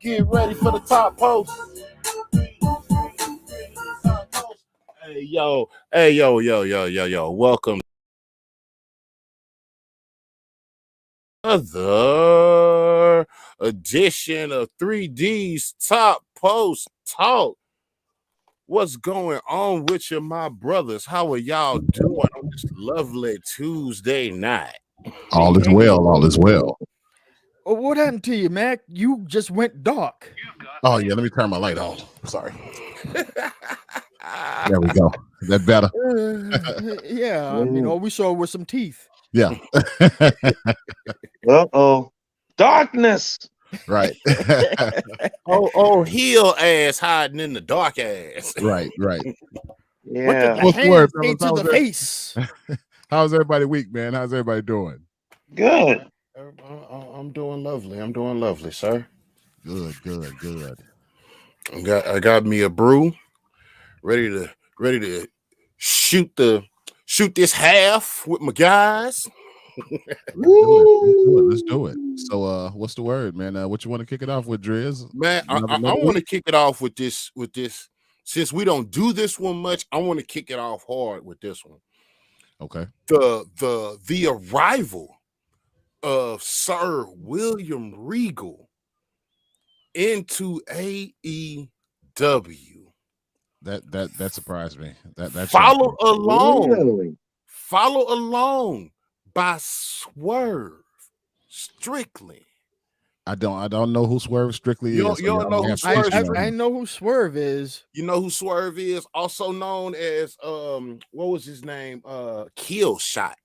Get ready for the top post. Hey, yo. Welcome to another edition of 3D's Top Post Talk. What's going on with you, my brothers? How are y'all doing on this lovely Tuesday night? All is well. All is well. Oh, what happened to you, Mac? You just went dark. Oh yeah, let me turn my light on. Sorry. There we go. Is that better? Yeah, I mean, all we saw was some teeth. Yeah. Darkness. Right. oh, heel ass hiding in the dark ass. Right. What did Yeah. the What's the hands word, say fellas? to How's the that? face? How's everybody week, man? How's everybody doing? Good. I'm doing lovely. I'm doing lovely, sir. Good. I got me a brew, ready to shoot this half with my guys. Let's do it. So what's the word, man? What you want to kick it off with, Driz? Man, I want to kick it off with this. Since we don't do this one much, I want to kick it off hard with this one. Okay. The arrival of Sir William Regal into AEW. That surprised me. That Follow along. Really? Follow along by Swerve Strickland. I don't know who Swerve Strictly You is. don't know who Swerve Strickland I know who Swerve is. You know who Swerve is? Also known as what was his name? Kill Shot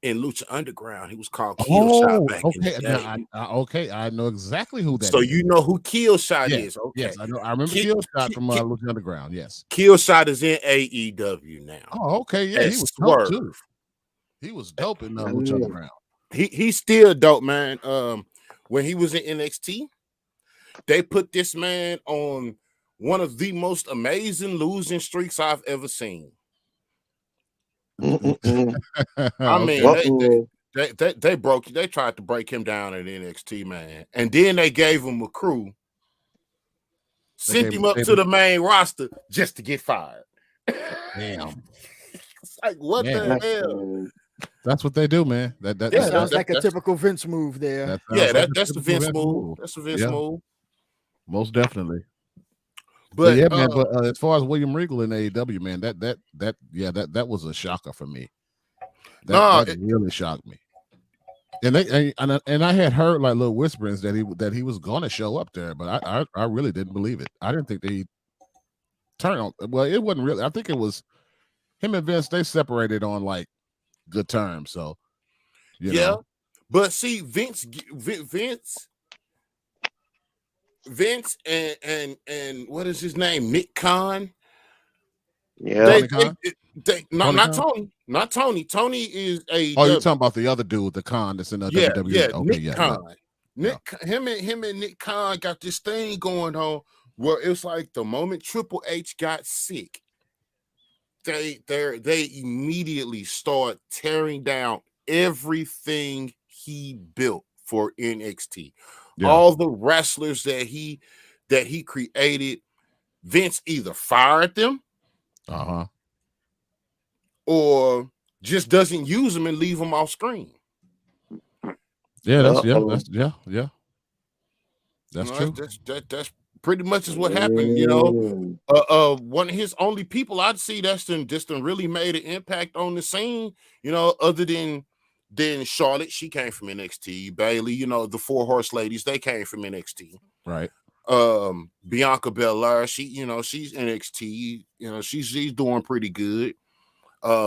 in Lucha Underground. He was called Kill Shot back in the day. Okay. I know exactly who that is. So you know who Kill Shot Yes, is? Okay. Yes, I know. I remember Kill Shot from Lucha Underground. Yes. Kill Shot is in AEW now. Oh, okay. Yeah, he was Swerve. dope too. He was dope in Lucha Underground. He's still dope, man. When he was in NXT, they put this man on one of the most amazing losing streaks I've ever seen. I mean, they tried to break him down at NXT, man, and then they gave him a crew, sent him up to the main roster just to get fired. Damn. It's like, what the hell? That's what they do, man. That sounds like a typical Vince move there. That's the Vince move. That's the Vince move. Most definitely. But yeah, man. But as far as William Regal in AEW, man, that was a shocker for me. That really shocked me. And I had heard like little whisperings that he was gonna show up there, but I really didn't believe it. I didn't think they turned on. Well, it wasn't really. I think it was him and Vince. They separated on like good terms. So you know. But see, Vince and what is his name? Nick Khan. Yeah. Not Tony. Tony is a. Oh, you're talking about the other dude, the Khan that's in the WWE. Yeah, okay, Nick Khan. Him and Nick Khan got this thing going on where it's like the moment Triple H got sick, they immediately start tearing down everything he built for NXT. Yeah. All the wrestlers that he created, Vince either fired them, or just doesn't use them and leave them off screen. Yeah, that's true. That's pretty much is what happened. You know, one of his only people I'd see that's just really made an impact on the scene. You know, other than Charlotte, she came from NXT. Bailey, you know, the Four Horse Ladies, they came from NXT. Right. Bianca Belair, she's NXT. You know, she's doing pretty good.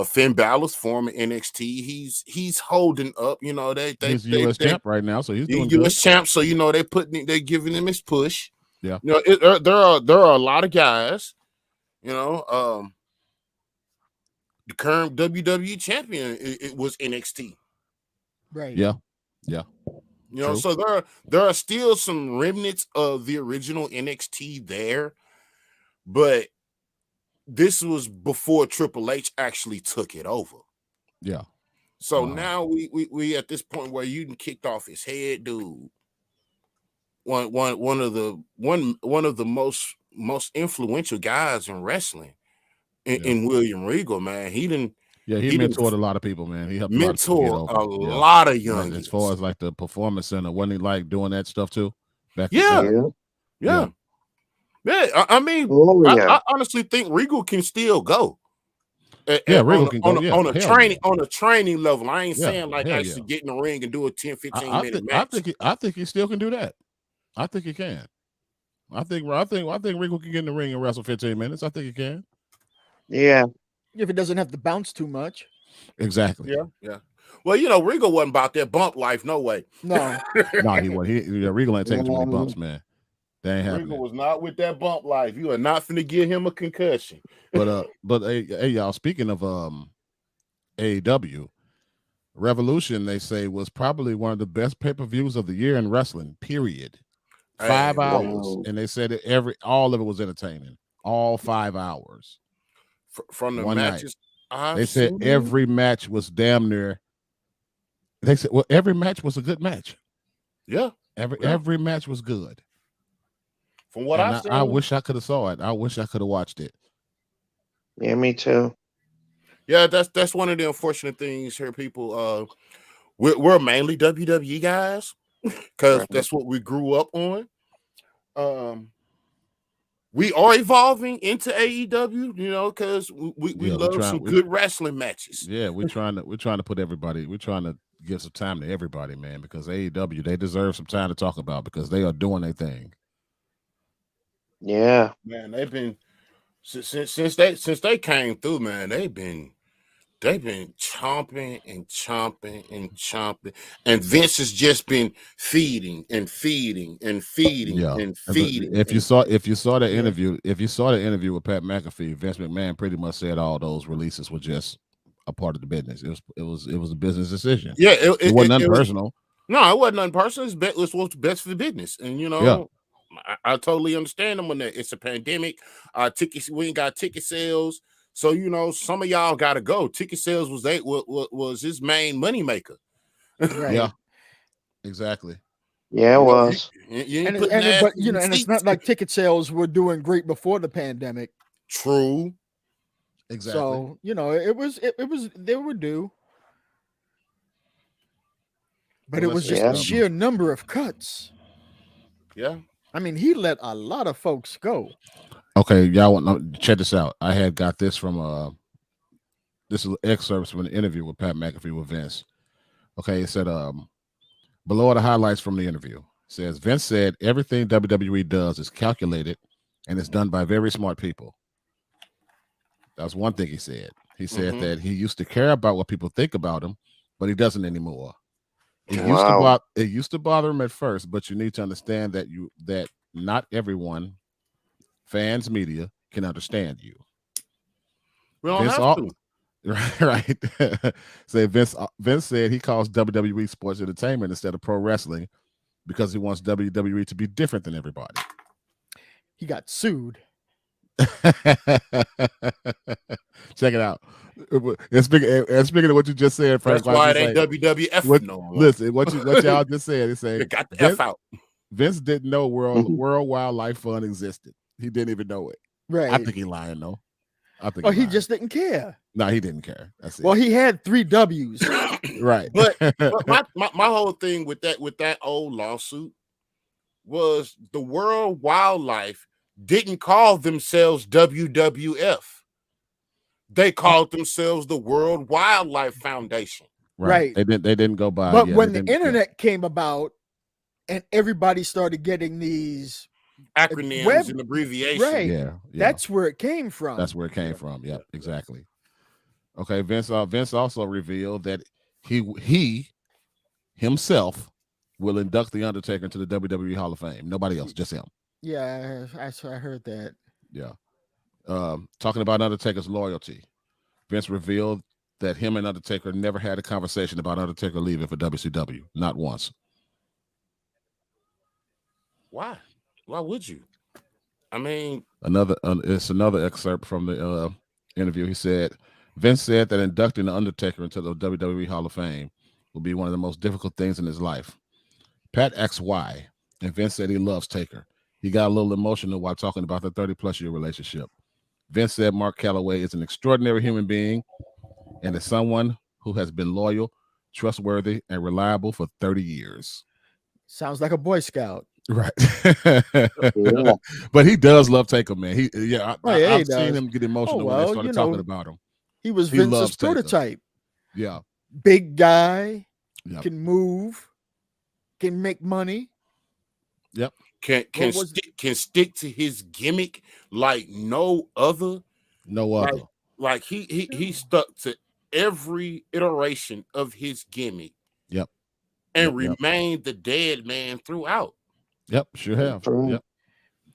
Finn Balor's former NXT. He's holding up. You know, he's U.S. champ right now, so he's doing U.S. good. champ. So you know they're giving him his push. Yeah. You know, there are a lot of guys. You know, the current WWE champion it was NXT. Right. Yeah. You know, True. so there are still some remnants of the original NXT there, but this was before Triple H actually took it over. Yeah. So now we at this point where you kicked off his head, dude. One of the most influential guys in wrestling in William Regal, man. He mentored a lot of people, man. He helped mentor a lot of young. As far as like the performance center, wasn't he like doing that stuff too? Yeah. I mean, I honestly think Regal can still go. Regal can go on a training level. I ain't saying like actually get in the ring and do a 10-15 minute match. I think he still can do that. I think he can. I think Regal can get in the ring and wrestle 15 minutes. I think he can. Yeah. If it doesn't have to bounce too much. Exactly. Yeah. Well, you know, Regal wasn't about that bump life, no way. No. No, he wasn't. Regal ain't taking too many bumps, man. That ain't happening. Regal was not with that bump life. You are not finna give him a concussion. But hey, y'all, speaking of AEW, Revolution, they say, was probably one of the best pay-per-views of the year in wrestling, period. 5 hours. And they said that all of it was entertaining. All 5 hours. From the one matches. They said every match was damn near. They said, well, every match was a good match. Yeah. Every match was good. From what I've seen. I wish I could have saw it. I wish I could have watched it. Yeah, me too. Yeah, that's one of the unfortunate things here, people. We're mainly WWE guys because that's what we grew up on. We are evolving into AEW, you know, because we love some good wrestling matches. Yeah, we're trying to put everybody. We're trying to give some time to everybody, man, because AEW, they deserve some time to talk about because they are doing their thing. Yeah, man, they've been since they came through, man. They've been chomping and chomping and chomping, and Vince has just been feeding and feeding and feeding and feeding. If you saw the interview, with Pat McAfee, Vince McMahon pretty much said all those releases were just a part of the business. It was a business decision. Yeah, it wasn't nothing personal. No, it wasn't nothing personal. It's what's best for the business, and you know. Yeah. I totally understand them when it's a pandemic. Tickets, we ain't got ticket sales. So, you know, some of y'all got to go. Ticket sales was his main moneymaker. Right. Yeah, exactly. Yeah, it was. And it's not like ticket sales were doing great before the pandemic. True. Exactly. So, you know, it was they were due. But it was just the sheer number of cuts. Yeah. I mean, he let a lot of folks go. Okay, y'all want to check this out. I had got this from this is excerpts from an interview with Pat McAfee with Vince. Okay, it said below are the highlights from the interview. It says Vince said everything WWE does is calculated and it's done by very smart people. That's one thing he said. He said that he used to care about what people think about him, but he doesn't anymore. It used to bother him at first, but you need to understand that not everyone, fans, media, can understand you. We don't have to. Right. Say Vince said he calls WWE sports entertainment instead of pro wrestling because he wants WWE to be different than everybody. He got sued. Check it out. And speaking of what you just said, Frank, that's why it ain't WWF no more. Listen, what y'all just said, it said got the F out. Vince didn't know World Wildlife Fund existed. He didn't even know it. Right. I think he lying though. He just didn't care. No, he didn't care. That's it. Well, he had 3 W's. Right. But my whole thing with that old lawsuit was the World Wildlife didn't call themselves WWF. They called themselves the World Wildlife Foundation. Right. They didn't go by. But when the internet came about and everybody started getting these acronyms and abbreviations. Right. Yeah. That's where it came from. That's where it came from. Yeah, exactly. Okay, Vince also revealed that he himself will induct the Undertaker into the WWE Hall of Fame. Nobody else, just him. Yeah, I heard that. Yeah. Talking about Undertaker's loyalty, Vince revealed that him and Undertaker never had a conversation about Undertaker leaving for WCW, not once. Why? Why would you? I mean, It's another excerpt from the interview. He said, Vince said that inducting the Undertaker into the WWE Hall of Fame will be one of the most difficult things in his life. Pat asked why, and Vince said he loves Taker. He got a little emotional while talking about the 30-plus year relationship. Vince said Mark Calloway is an extraordinary human being and is someone who has been loyal, trustworthy, and reliable for 30 years. Sounds like a Boy Scout. Right. Yeah. But he does love Taker, man. I've he seen does. him get emotional when they started talking about him. He was He Vince's loves Taker. prototype. Yeah. Big guy, Yep. can move, can make money. Yep. Can stick to his gimmick like no other. No other. Like he stuck to every iteration of his gimmick. Yep. And remained the dead man throughout. Yep, sure have. Yep.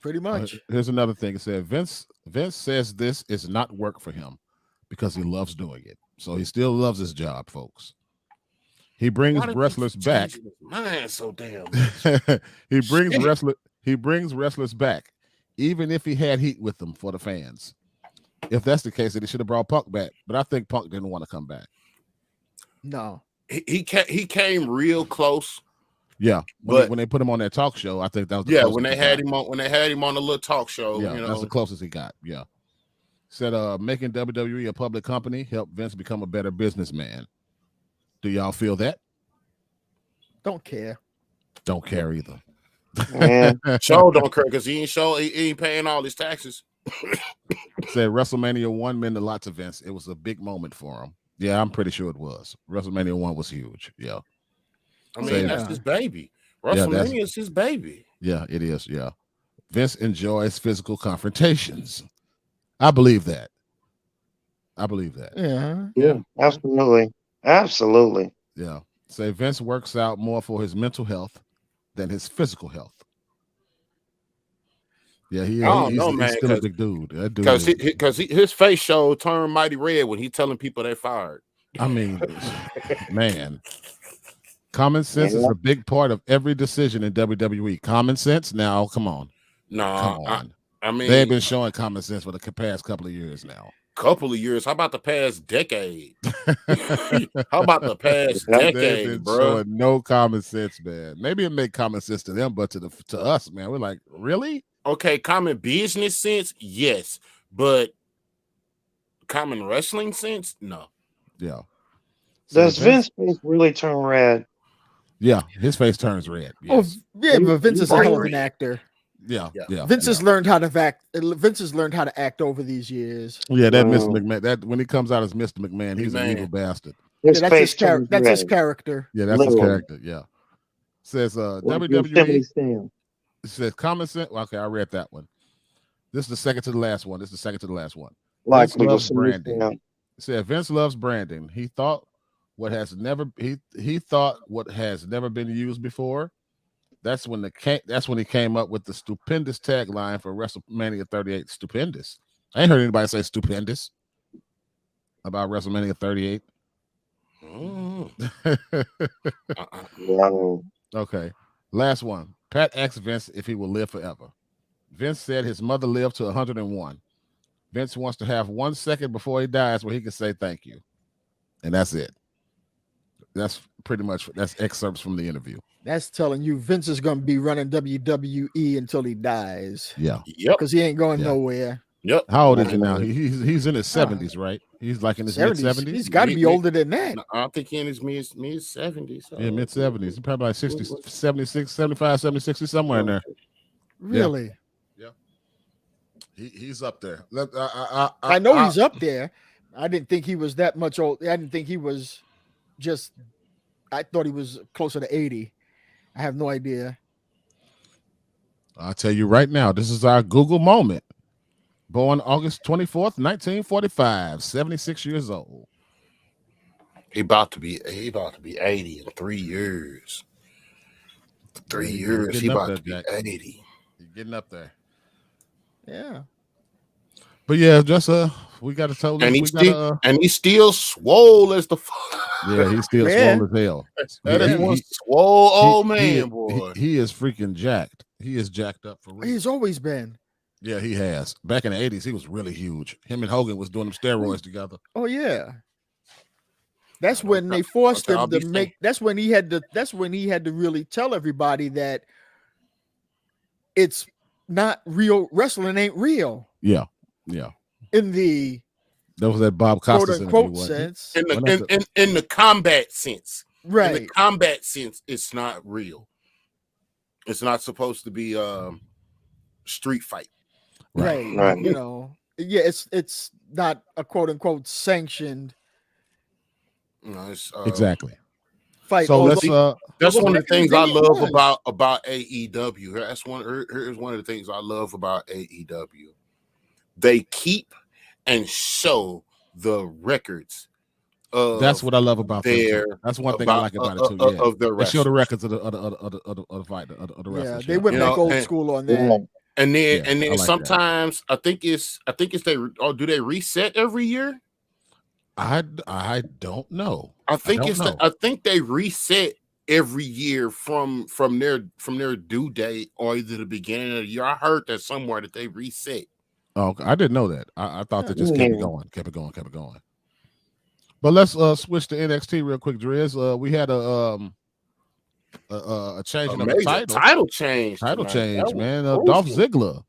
Pretty much. Here's another thing. It said Vince says this is not work for him because he loves doing it. So he still loves his job, folks. He brings wrestlers back. Man, so damn. He brings wrestlers back, even if he had heat with them for the fans. If that's the case, then he should have brought Punk back. But I think Punk didn't want to come back. No. He came real close. Yeah, when they put him on that talk show, I think that was the when they had him on the little talk show. Yeah, you know, that's the closest he got. Yeah, said making WWE a public company helped Vince become a better businessman. Do y'all feel that? Don't care. Don't care either. Man. Show don't care because he ain't paying all his taxes. Said WrestleMania 1 meant a lot to Vince. It was a big moment for him. Yeah, I'm pretty sure it was. WrestleMania 1 was huge. Yeah. I mean, that's his baby. WrestleMania is his baby. Yeah, it is. Yeah. Vince enjoys physical confrontations. I believe that. Yeah. Absolutely. Yeah. Say Vince works out more for his mental health than his physical health. Yeah, he's still a big dude. That dude because his face show turned mighty red when he telling people they're fired. I mean, man. Common sense is a big part of every decision in WWE. Common sense? Now, come on. No, come on. I mean, they've been showing common sense for the past couple of years now. Couple of years? How about the past decade? How about the past decade, they've been bro? Showing no common sense, man. Maybe it make common sense to them, but to us, man, we're like, really? Okay, common business sense, yes, but common wrestling sense, no. Yeah. So does Vince's face really turn red? Yeah, his face turns red. Yes. Oh, yeah, but Vince is a hell of an actor. Yeah. Vince has learned how to act. Vince has learned how to act over these years. Yeah, that Mr. McMahon. That when he comes out as Mr. McMahon, he's an evil bastard. That's his character. That's his character. Yeah, that's his character. Yeah. Says WWE. It says common sense. Okay, I read that one. This is the second to the last one. Vince loves branding. It said Vince loves branding. He thought what has never been used before. That's when he came up with the stupendous tagline for WrestleMania 38. Stupendous. I ain't heard anybody say stupendous about WrestleMania 38. Okay. Last one. Pat asked Vince if he will live forever. Vince said his mother lived to 101. Vince wants to have 1 second before he dies where he can say thank you. And that's it. That's excerpts from the interview. That's telling you Vince is going to be running WWE until he dies. Yeah. Yep. Because he ain't going nowhere. Yep. How old is he now? He's in his 70s, right? He's like in his mid-70s. He's got to be older than that. No, I think he in his mid-70s. Yeah, mid-70s. He's probably like 60, 76, 75, 76, somewhere in there. Really? Yeah. He's up there. I know he's up there. I didn't think he was that much old. I didn't think he was I thought he was closer to 80. I have no idea. I'll tell you right now, this is our Google moment. Born August 24th, 1945, 76 years old. He about to be 80 in 3 years. 3 years, he about to be 80. He's getting up there. Yeah. But yeah, just we got to tell him. And he's still swole as the fuck. Yeah, he's still swole as hell. That is one swole old man, boy. He is freaking jacked. He is jacked up for real. He's always been. Yeah, he has. Back in the 80s, he was really huge. Him and Hogan was doing them steroids together. Oh yeah. That's when they forced him to make. That's when he had to really tell everybody that it's not real. Wrestling ain't real. Yeah, yeah. In the that was that Bob Costas quote unquote sense. In the combat sense, right? In the combat sense, it's not real. It's not supposed to be street fight. Right. You know. Yeah. It's not a quote unquote sanctioned. No, exactly. Fight. So let's. That's one of the things I love about AEW. Here's one of the things I love about AEW. They keep and show the records. That's what I love about them. That's one thing I like about it too. Yeah. Of their they show the records of the fight of the wrestlers. Yeah, they went back old school on that. And then like sometimes that. I think it's do they reset every year? I don't know. I think they reset every year from their due date or either the beginning of the year. I heard that somewhere that they reset. Oh, I didn't know that. I thought they just kept it going. But let's switch to NXT real quick, Driz. We had a change in the title change, man. Dolph Ziggler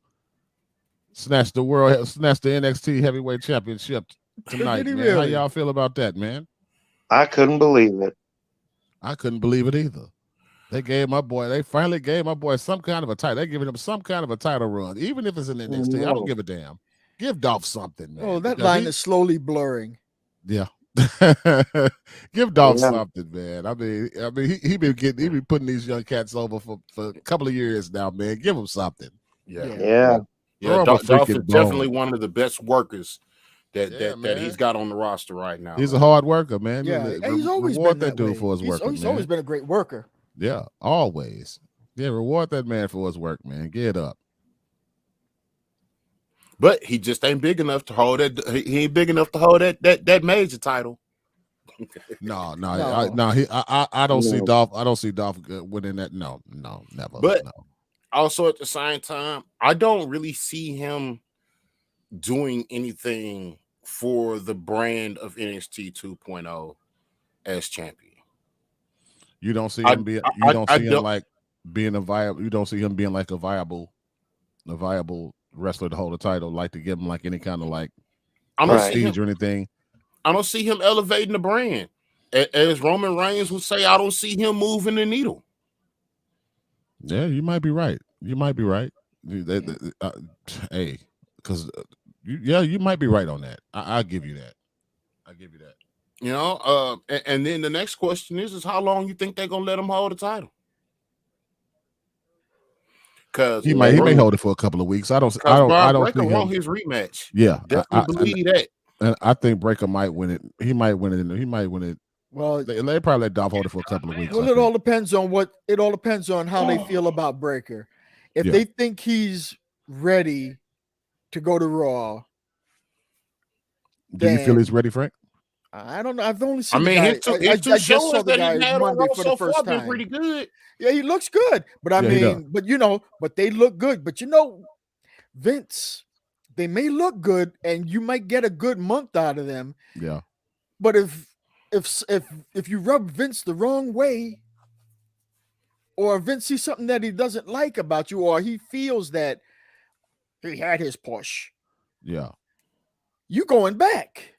snatched the NXT Heavyweight Championship tonight, man. Really? How y'all feel about that, man? I couldn't believe it. I couldn't believe it either. They finally gave my boy some kind of a title. They're giving him some kind of a title run, even if it's in NXT. I don't give a damn. Give Dolph something, man. Oh, that line is slowly blurring. Yeah. Give Dolph something, man. I mean, he been putting these young cats over for a couple of years now, man. Give him something. Yeah. Dolph is definitely one of the best workers that he's got on the roster right now. He's a hard worker, man. Yeah, he's always been that dude for his work. He's always been a great worker. Yeah, always. Yeah, reward that man for his work, man. Get up. But he just ain't big enough to hold that. He ain't big enough to hold that major title. No. I don't see Dolph. I don't see Dolph winning that. No, never. But also at the same time, I don't really see him doing anything for the brand of NXT 2.0 as champion. You don't see him being. You don't see him like being a viable. You don't see him being like a viable wrestler to hold a title, like to give him like any kind of like prestige or anything. I don't see him elevating the brand. As Roman Reigns would say, I don't see him moving the needle. Yeah, you might be right. You might be right. Hey, because you might be right on that. I'll give you that. You know, and then the next question is how long you think they're gonna let him hold the title? Because he may hold it for a couple of weeks. I don't see his rematch. Yeah, definitely believe that. And I think Breakker might win it. He might win it. Well, they probably let Dolph hold it for a couple of weeks. Well, it all depends on how they feel about Breakker. If they think he's ready to go to Raw, do you feel he's ready, Frank? I don't know. I've only seen. His two shows that he had on Raw so far been pretty good. Yeah, he looks good, but but they look good. But Vince, they may look good, and you might get a good month out of them. Yeah. But if you rub Vince the wrong way, or Vince sees something that he doesn't like about you, or he feels that he had his push, you're going back.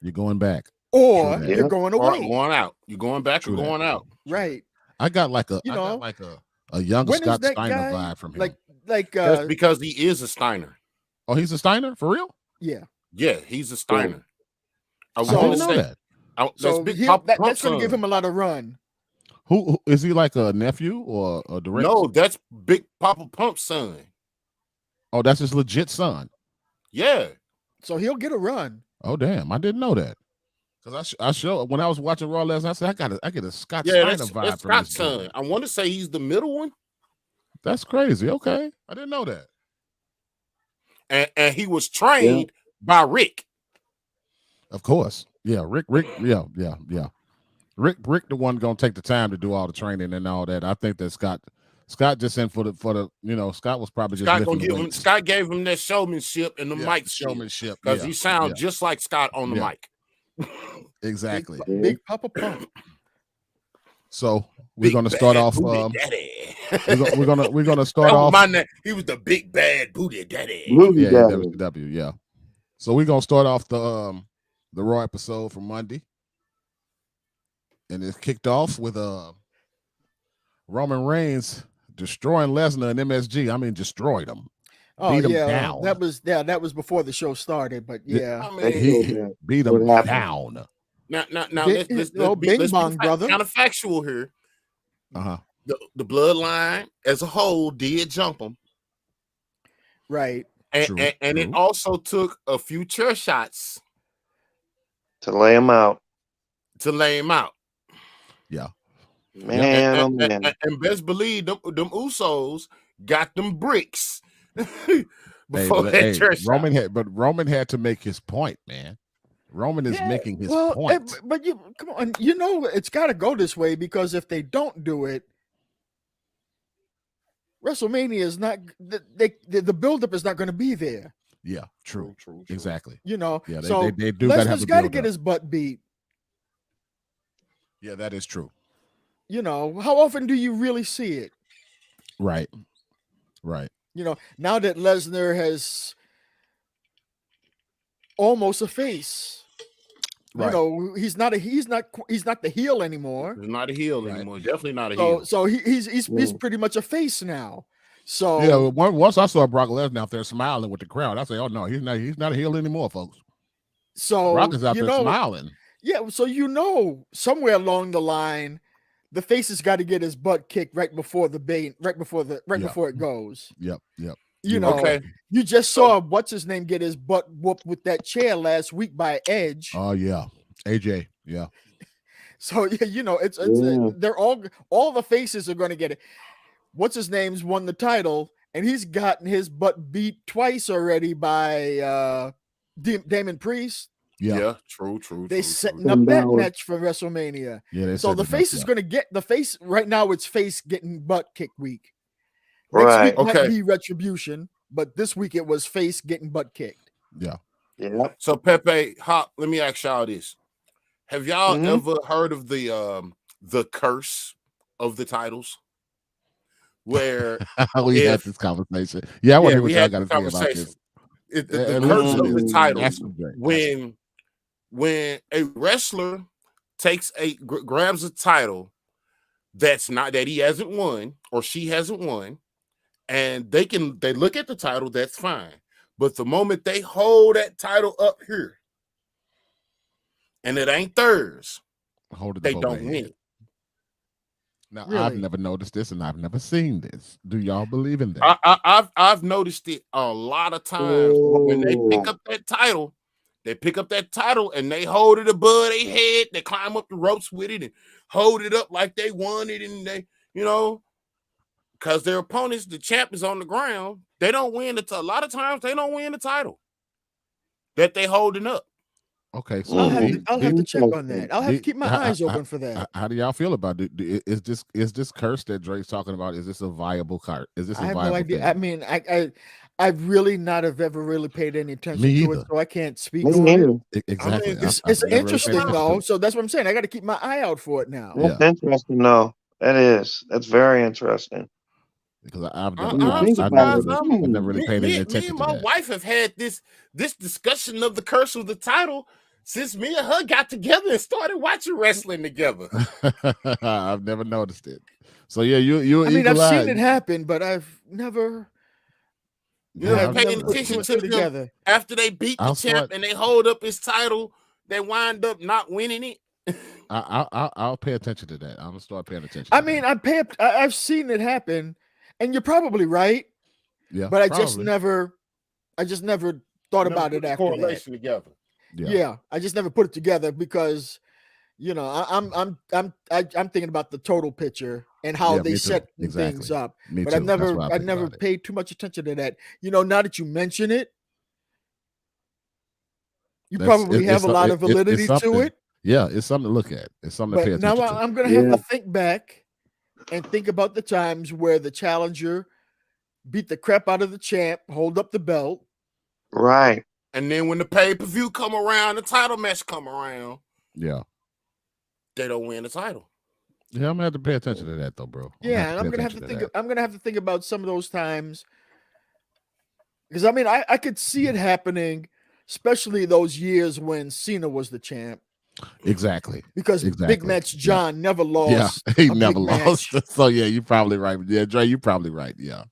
Or you're going away. Or going out. You're going back or going out. Right. I got like a young Scott Steiner vibe from him. That's because he is a Steiner. Oh, he's a Steiner? For real? Yeah. Yeah, he's a Steiner. I didn't know that. That's going to give him a lot of run. Who is he, like a nephew or a direct? No, that's Big Papa Pump's son. Oh, that's his legit son. Yeah. So he'll get a run. Oh, damn. I didn't know that. Because I show when I was watching Raw last night, I said I get a Scott Yeah, Steiner vibe that's from Scott's this son. dude. I want to say he's the middle one. That's crazy. Okay, I didn't know that. And he was trained by Rick. Of course, yeah, Rick, yeah. Rick, the one gonna take the time to do all the training and all that. I think that Scott just in for the Scott was probably just lifting the weights. Scott gave him that showmanship and the mic showmanship because he sounds just like Scott on the mic. Exactly. Big Papa Pump. So we're gonna start off. We're gonna start off. My name. He was the big bad booty daddy. WCW. Yeah. So we're gonna start off the Raw episode from Monday, and it kicked off with Roman Reigns destroying Lesnar and MSG. I mean, destroyed him. Oh beat him yeah, down. that was before the show started. But yeah, I mean, he beat him down. Now, Bing let's Bong, be brother. kind of factual here. Uh-huh. The bloodline as a whole did jump him, right? And it also took a few chair shots to lay him out. Yeah, man. And best believe them Usos got them bricks before that chair shot. Roman had to make his point, man. Roman is making his point. But you come on, it's got to go this way because if they don't do it, WrestleMania is not the buildup is not going to be there. Yeah, true. Exactly. Yeah, so they do Lesnar's got to get his butt beat. Yeah, that is true. How often do you really see it? Right. Now that Lesnar has almost a face. Right. He's not the heel anymore. He's not a heel anymore. Definitely not a heel. So he's pretty much a face now. So yeah, once I saw Brock Lesnar out there smiling with the crowd, I say, "Oh no, he's not a heel anymore, folks." So Brock is out there smiling. Yeah, so somewhere along the line, the face has got to get his butt kicked right before before it goes. Yep. Okay. You just saw what's his name get his butt whooped with that chair last week by Edge. Oh yeah, AJ. Yeah. So it's they're all the faces are going to get it. What's his name's won the title, and he's gotten his butt beat twice already by Damon Priest. Yeah, true. They setting up that match for WrestleMania. Yeah, so the face is going to get the face right now. It's face getting butt kick week. Right. Next week might be Retribution, but this week it was face getting butt kicked. Yeah. So Pepe, Hop, let me ask y'all this: have y'all ever heard of the curse of the titles? Where we had this conversation. Yeah, I want to hear what y'all got to say about this. The curse of the titles when a wrestler grabs a title that he hasn't won or she hasn't won, and they look at the title, that's fine. But the moment they hold that title up here and it ain't theirs, they don't win it. Now, really? I've never noticed this and I've never seen this. Do y'all believe in that? I've noticed it a lot of times when they pick up that title. They pick up that title and they hold it above their head. They climb up the ropes with it and hold it up like they won it. And they, because their opponents, the champ, is on the ground. They don't win a lot of times they don't win the title that they holding up. Okay, so I'll have to check on that. I'll have to keep my eyes open for that. How do y'all feel about it? Is this curse that Drake's talking about? Is this a viable curse? Is this? I have no idea. Thing? I mean, I've really not have ever really paid any attention to it, so I can't speak on it. Exactly. I mean, it's interesting though, so that's what I'm saying. I got to keep my eye out for it now. That's interesting, though. That's very interesting. Because I've never really paid any attention. Me and my wife have had this discussion of the curse of the title since me and her got together and started watching wrestling together. I've never noticed it. So yeah, you. I mean, I've seen it happen, but I've never. Paying attention to them together. After they beat the champ and they hold up his title, they wind up not winning it. I'll pay attention to that. I'm gonna start paying attention. I mean, I've seen it happen, and you're probably right. Yeah, but I just never thought about it after correlation that. Together. Yeah, I just never put it together because I'm thinking about the total picture and how Yeah, they me too. set things Exactly. up. Me But too. I That's never why I I think never about it. paid too much attention to that. Now that you mention it, you probably have a lot of validity it's to something. it. Yeah, it's something to look at. It's something to pay But now attention to. I'm going to have Yeah. to think back and think about the times where the challenger beat the crap out of the champ, hold up the belt. Right. And then when the pay-per-view come around, the title match come around, Yeah. they don't win the title. Yeah, I'm gonna have to pay attention to that though, bro. Yeah, and I'm gonna have to think. I'm gonna have to think about some of those times because I mean, I could see it happening, especially those years when Cena was the champ. Exactly. Because Big Match John never lost. Yeah, he never lost. So yeah, you're probably right. Yeah, Dre, you're probably right. Yeah.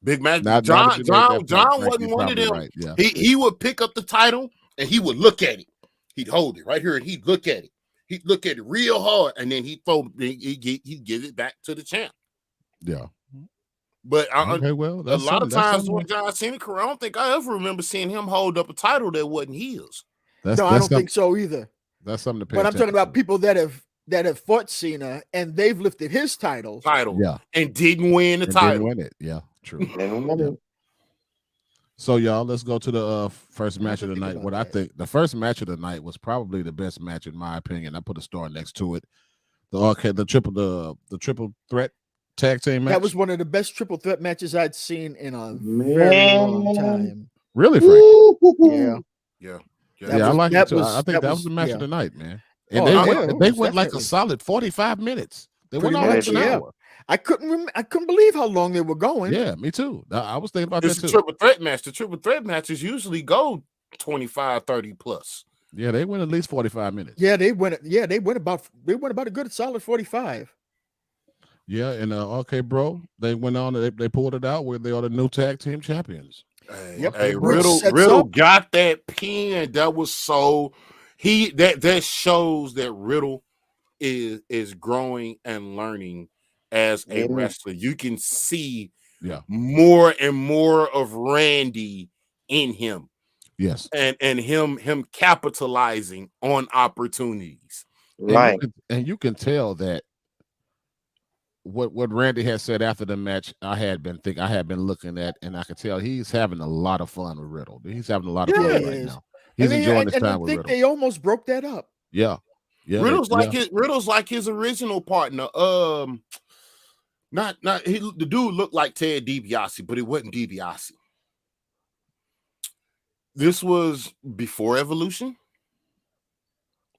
Big Match John wasn't one of them. Right. Yeah. He would pick up the title and he would look at it. He'd hold it right here and he'd look at it. He'd look at it real hard and then he'd give it back to the champ. Yeah. But okay, well, a lot of times when John Cena career, I don't think I ever remember seeing him hold up a title that wasn't his. No, I don't think so either. That's something to pay But I'm attention talking about people that have fought Cena and they've lifted his title. Yeah. And didn't win the title. Didn't win it. Yeah, true. Yeah. So y'all, let's go to the first match of the night. What I think the first match of the night was probably the best match in my opinion. I put a star next to it. The triple threat tag team match. That was one of the best triple threat matches I'd seen in a very long time. Really, Frank? Yeah. I like it too. I think that was the match of the night, man. And they went like a solid 45 minutes. They went almost an hour. I couldn't believe how long they were going. Yeah, me too. I was thinking about this that too. Triple threat match. The triple threat matches usually go 25, 30 plus. Yeah, they went at least 45 minutes. Yeah, they went about a good solid 45. Yeah, and okay, bro. They went on. They pulled it out where they are the new tag team champions. Hey, Riddle got that pin. That was so that shows that Riddle is growing and learning as a wrestler. You can see more and more of Randy in him. Yes. And him capitalizing on opportunities. Right. And you can tell that what Randy had said after the match, I had been looking at, and I could tell he's having a lot of fun with Riddle. He's having a lot of fun right now. He's enjoying his time with Riddle. They almost broke that up. Yeah. Riddle's like his original partner. The dude looked like Ted DiBiase, but it wasn't DiBiase. This was before Evolution.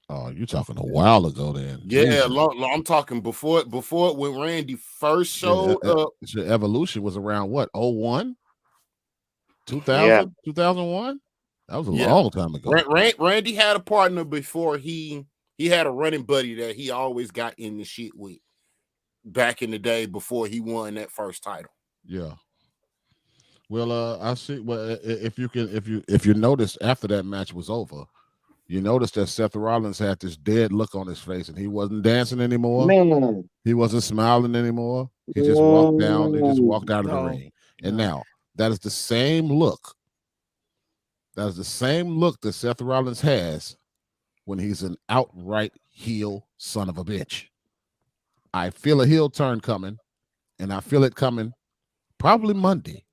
Oh, you're talking a while ago then. Yeah, I'm talking before when Randy first showed up. Evolution was around what? 01? 2000? 2001? That was a long time ago. Randy had a partner before he had a running buddy that he always got in the shit with back in the day before he won that first title. Yeah. Well, I see. Well, if you noticed after that match was over, you noticed that Seth Rollins had this dead look on his face, and he wasn't dancing anymore. Man. He wasn't smiling anymore. He just walked down. He just walked out of the ring. And now that is the same look. That is the same look that Seth Rollins has when he's an outright heel son of a bitch. I feel a heel turn coming, and I feel it coming probably Monday.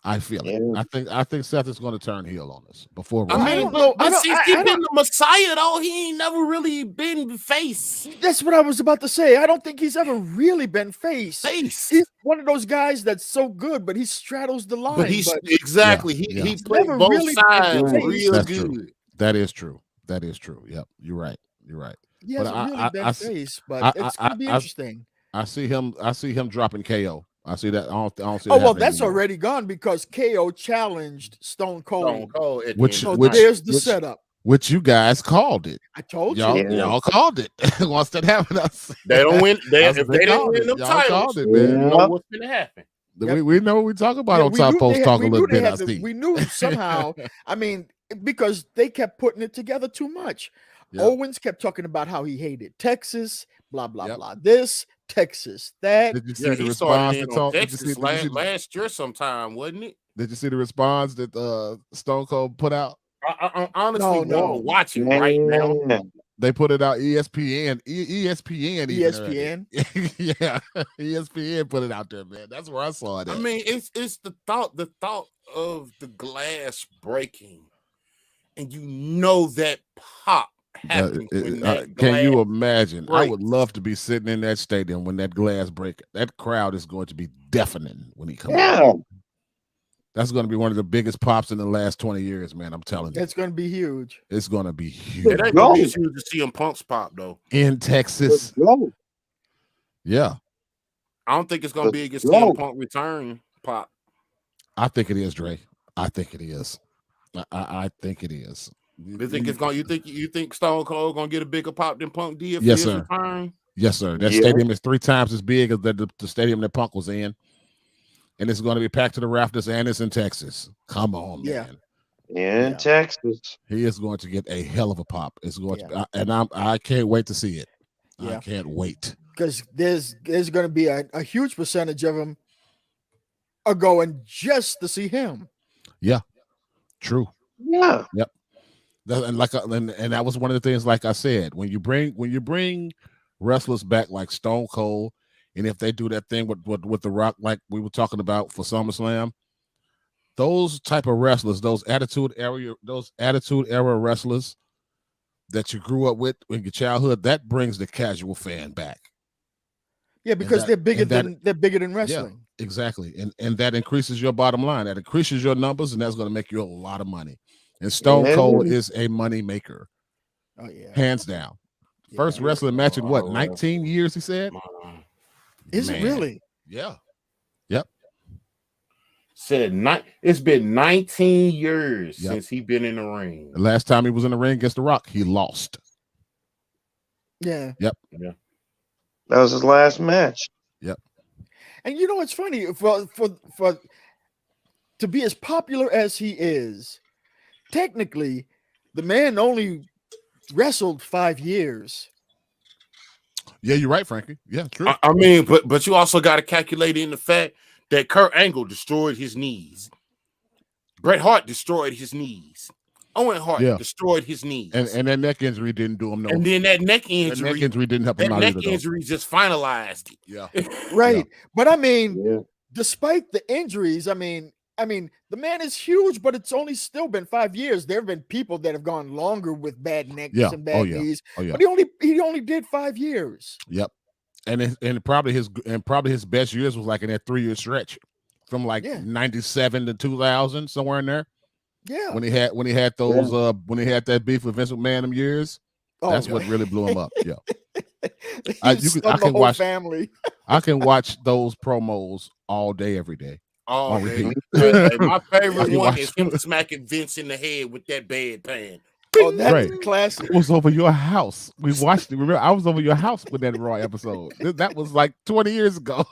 I feel it. I think Seth is going to turn heel on us before. I mean, but since he's been the Messiah, though, he ain't never really been face. That's what I was about to say. I don't think he's ever really been face. He's one of those guys that's so good, but he straddles the line. But he played both really sides real That's good. True. That is true. That is true. Yep, you're right. You're right. He hasn't really been face, but it's gonna be interesting. I see him dropping KO. I see that. I don't see. Oh well, that's already gone because KO challenged Stone Cold. Which there's the setup. Which you guys called it. I told you. Y'all called it. Once that happened, they don't win. If they don't win them titles, it, man. You know what's gonna happen. We know what we talk about on Top Post Talk a little bit. I see. We knew somehow. I mean, because they kept putting it together too much. Owens kept talking about how he hated Texas. Blah blah blah. This Texas that. Did you see the response on Texas last year sometime, wasn't it? Did you see the response that Stone Cold put out? I honestly No, want no. to watch it right now. Man. They put it out ESPN, ESPN, even ESPN. yeah, ESPN put it out there, man. That's where I saw it. I At. mean, it's the thought of the glass breaking, and you know that pop happens when that can you glass imagine? I would breaks. love to be sitting in that stadium when that glass break. That crowd is going to be deafening when he comes Yeah. out. That's going to be one of the biggest pops in the last 20 years, man. I'm telling you. It's going to be huge. It's going to be It huge. ain't gonna be as huge to see him Punk's pop though. In Texas. Go. Yeah. I don't think it's gonna Let's be big as go. CM Punk return pop. I think it is, Dre. I think it is. I think it is. You think it's gonna? You think Stone Cold gonna get a bigger pop than Punk did for Yes, his sir. return? Yes, sir. That Yeah. stadium is 3 times as big as the stadium that Punk was in. And it's going to be packed to the rafters, and it's in Texas. Come on, Yeah. man. In Yeah. Texas. He is going to get a hell of a pop. It's going Yeah. to, and I can't wait to see it. I Yeah. can't wait. Because there's going to be a huge percentage of them are going just to see him. True. Yeah. And that was one of the things, like I said, when you bring wrestlers back like Stone Cold, and if they do that thing with The Rock, like we were talking about for SummerSlam, those type of wrestlers, those attitude era wrestlers that you grew up with in your childhood, that brings the casual fan back. Yeah, because that- they're bigger and that- they're bigger than wrestling. Exactly. And that increases your bottom line. That increases your numbers, and that's going to make you a lot of money. And Stone Yeah. Cold is a money maker, Oh yeah. hands down. Yeah. First wrestling match in what, Oh, 19 years, he said? Is Man. it really? Yeah. It's been 19 years Yep. since he been in the ring. The last time he was in the ring against The Rock, he lost. Yeah. That was his last match. And you know what's funny? For to be as popular as he is, technically, the man only wrestled 5 years. Yeah, you're right, Frankie. Yeah, true. I mean, but you also got to calculate in the fact that Kurt Angle destroyed his knees. Bret Hart destroyed his knees. Owen Hart Yeah. destroyed his knees. and that neck injury didn't do him no. And then that neck That injury, neck injury didn't help him that out neck either, though. injury just finalized it. Yeah. Right. But I mean, Yeah. despite the injuries, I mean, the man is huge, but it's only still been 5 years. There have been people that have gone longer with bad necks Yeah. and bad knees, Oh yeah. but he only did 5 years. Yep. And probably his best years was like in that 3-year stretch from like Yeah. 97 to 2000, somewhere in there. Yeah. When he had those when he had that beef with Vince McMahon them years, Oh, that's what really blew him up. Yeah. He I stunned can the whole watch- family. I can watch those promos all day, every day. Oh, On hey, repeat. hey, my I favorite can one watch- is him smacking Vince in the head with that bedpan. Oh, that's Right. classic. It was over your house. We watched it. Remember, I was over your house with that Raw episode. That was like 20 years ago.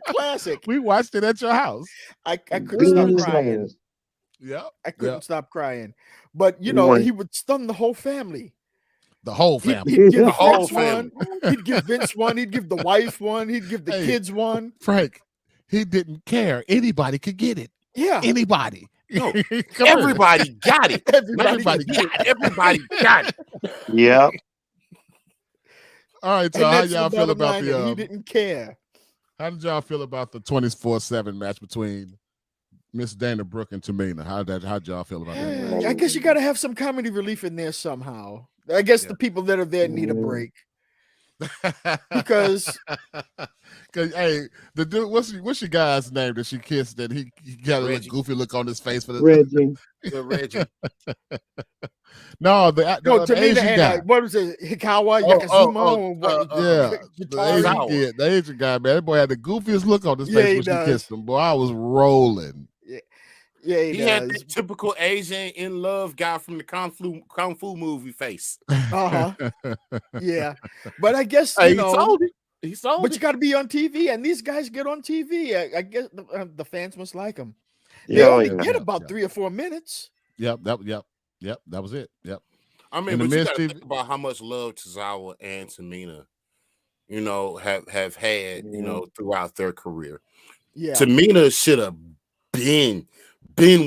Classic. We watched it at your house. I couldn't stop crying. Yeah. I couldn't Yeah. stop crying. But you You know, weren't- he would stun the whole family. The whole He'd, family. he'd give The whole Vince one. He'd give Vince one. He'd give the wife one. He'd give the Hey. kids one. Frank, he didn't care. Anybody could get it. Yeah. Anybody. No, Come here. Everybody got it. Everybody. Everybody got it. Yeah. All right, And so how that's the y'all feel bottom about line, that he the didn't care. how did y'all feel about the 24/7 match between Miss Dana Brooke and Tamina? How'd y'all feel about that match? I guess you got to have some comedy relief in there somehow. I guess Yeah. the people that are there need a Yeah. break because hey, the dude, what's your guy's name that she kissed that he got a Reggie. little goofy look on his face for the Reggie. The Reggie. no, no, the Tamina Asian and guy. what was it, Hikawa Oh, Yakazuma? oh, or what? Yeah, the Jatari? Asian Hikawa. kid, the Asian guy, man, that boy had the goofiest look on his Yeah, face he when she does. kissed him. Boy, I was rolling. Yeah, He had that typical Asian in love guy from the Kung Fu movie face. Uh-huh. Yeah, but I guess Hey, you he know, sold it. He sold but it. you got to be on TV, and these guys get on TV. I guess the fans must like them. They Yeah, only yeah. get about Yeah. 3 or 4 minutes. Yep, that was it. Yep. I mean, in the but you men's got to TV think about how much love Tozawa and Tamina, you know, have had, you know, throughout their career. Yeah, Tamina should have been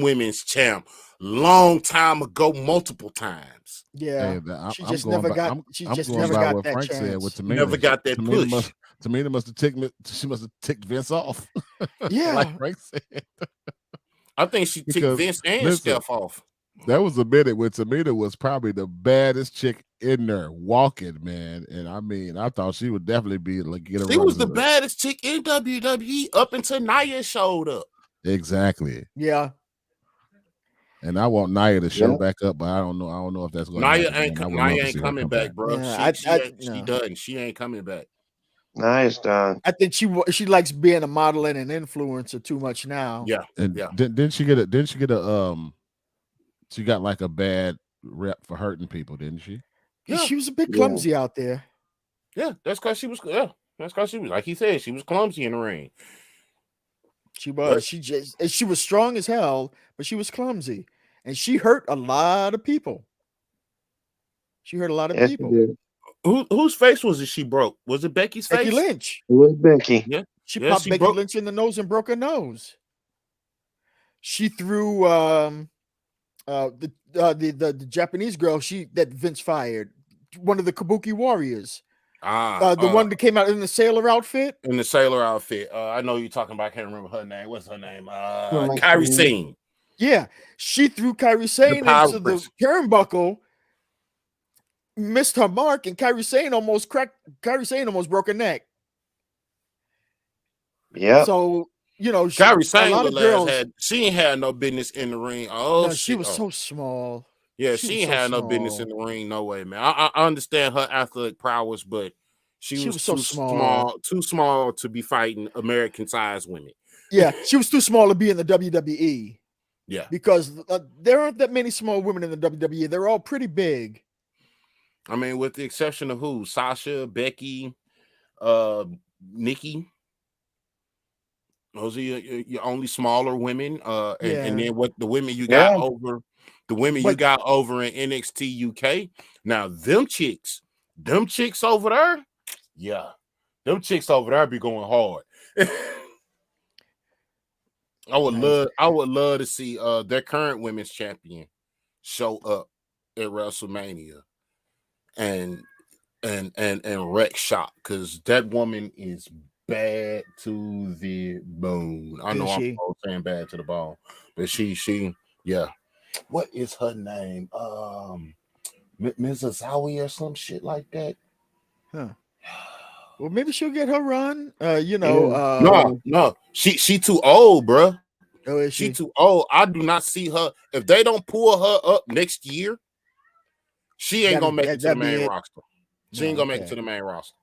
women's champ long time ago, multiple times. Yeah, Hey, she I'm just going never by. got. I'm, She I'm just going never by got what that Frank said with chance. Tamina. Never got that push. Tamina must have ticked. She must have ticked Vince off. Yeah, like Frank said. I think she ticked Because Vince and listen, Steph off. there was a minute when Tamina was probably the baddest chick in there walking, man. And I mean, I thought she would definitely be like get a She run was as the a- baddest chick in WWE up until Nia showed up. Exactly. yeah. And I want Nia to show Yeah. back up, but I don't know. I don't know if that's going to Nia happen. ain't Man. I would love Nia to ain't see her coming come back, bro. Yeah, She no. done. She ain't coming back. Nice done. I think she likes being a model and an influencer too much now. Yeah, And yeah. didn't she get a? Didn't she get a? She got like a bad rep for hurting people, didn't she? Yeah. She was a bit Yeah. clumsy out there. Yeah, that's because she was. Yeah, that's because she was, like he said, she was clumsy in the ring. She was. She was strong as hell, but she was clumsy, and she hurt a lot of people. She hurt a lot of Yes, she people. did. Whose face was it she broke? Was it Becky's face? Becky Lynch. It was Becky. Yeah. She Yeah, popped she Becky broke- Lynch in the nose and broke her nose. She threw the Japanese girl that Vince fired, one of the Kabuki Warriors, the one that came out in the sailor outfit. in the sailor outfit. I know you're talking about. I can't remember her name. What's her name? Kairi Kairi Sane. Sane. Yeah, she threw Kairi Sane power into the press. turnbuckle, missed her mark, and Kairi Sane almost broke her neck. Yeah. So Kairi a Sane, lot the of last girls. she ain't had no business in the ring. Oh, No, she shit. was so small. Yeah, she she was ain't so had no business small. in the ring. No way, man. I understand her athletic prowess, but she was so too small. too small to be fighting American sized women. Yeah, she was too small to be in the WWE. Yeah, Because there aren't that many small women in the WWE. They're all pretty big. I mean, with the exception of who? Sasha, Becky, Nikki. Those are your only smaller women. And then what the women you got over, the women you got over in NXT UK. Now them chicks over there, yeah, them chicks over there be going hard. I would love to see their current women's champion show up at WrestleMania and wreck shop, because that woman is bad to the bone. I know I'm saying bad to the bone, but she yeah. What is her name? Mrs. Zowie or some shit like that. Huh. Well, maybe she'll get her run. No, she too old, bruh. Oh, is She too old. I do not see her. If they don't pull her up next year, she ain't gonna make it to the main roster. She ain't gonna make it to the main roster.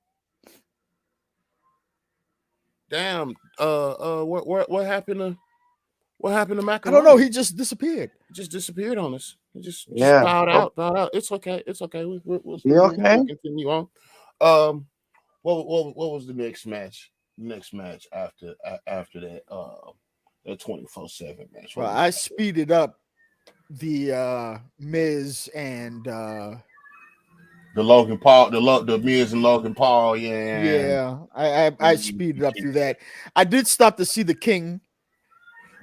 Damn. What happened to McEnroe? I don't know. He just disappeared. He just disappeared on us. He just Yeah. bowed out. It's okay. We'll You okay? continue on. What was the next match? Next match after that that 24/7 match. Well, I speeded up the Miz and the Logan Paul, the Miz and Logan Paul. Yeah. I speeded up through that. I did stop to see the King.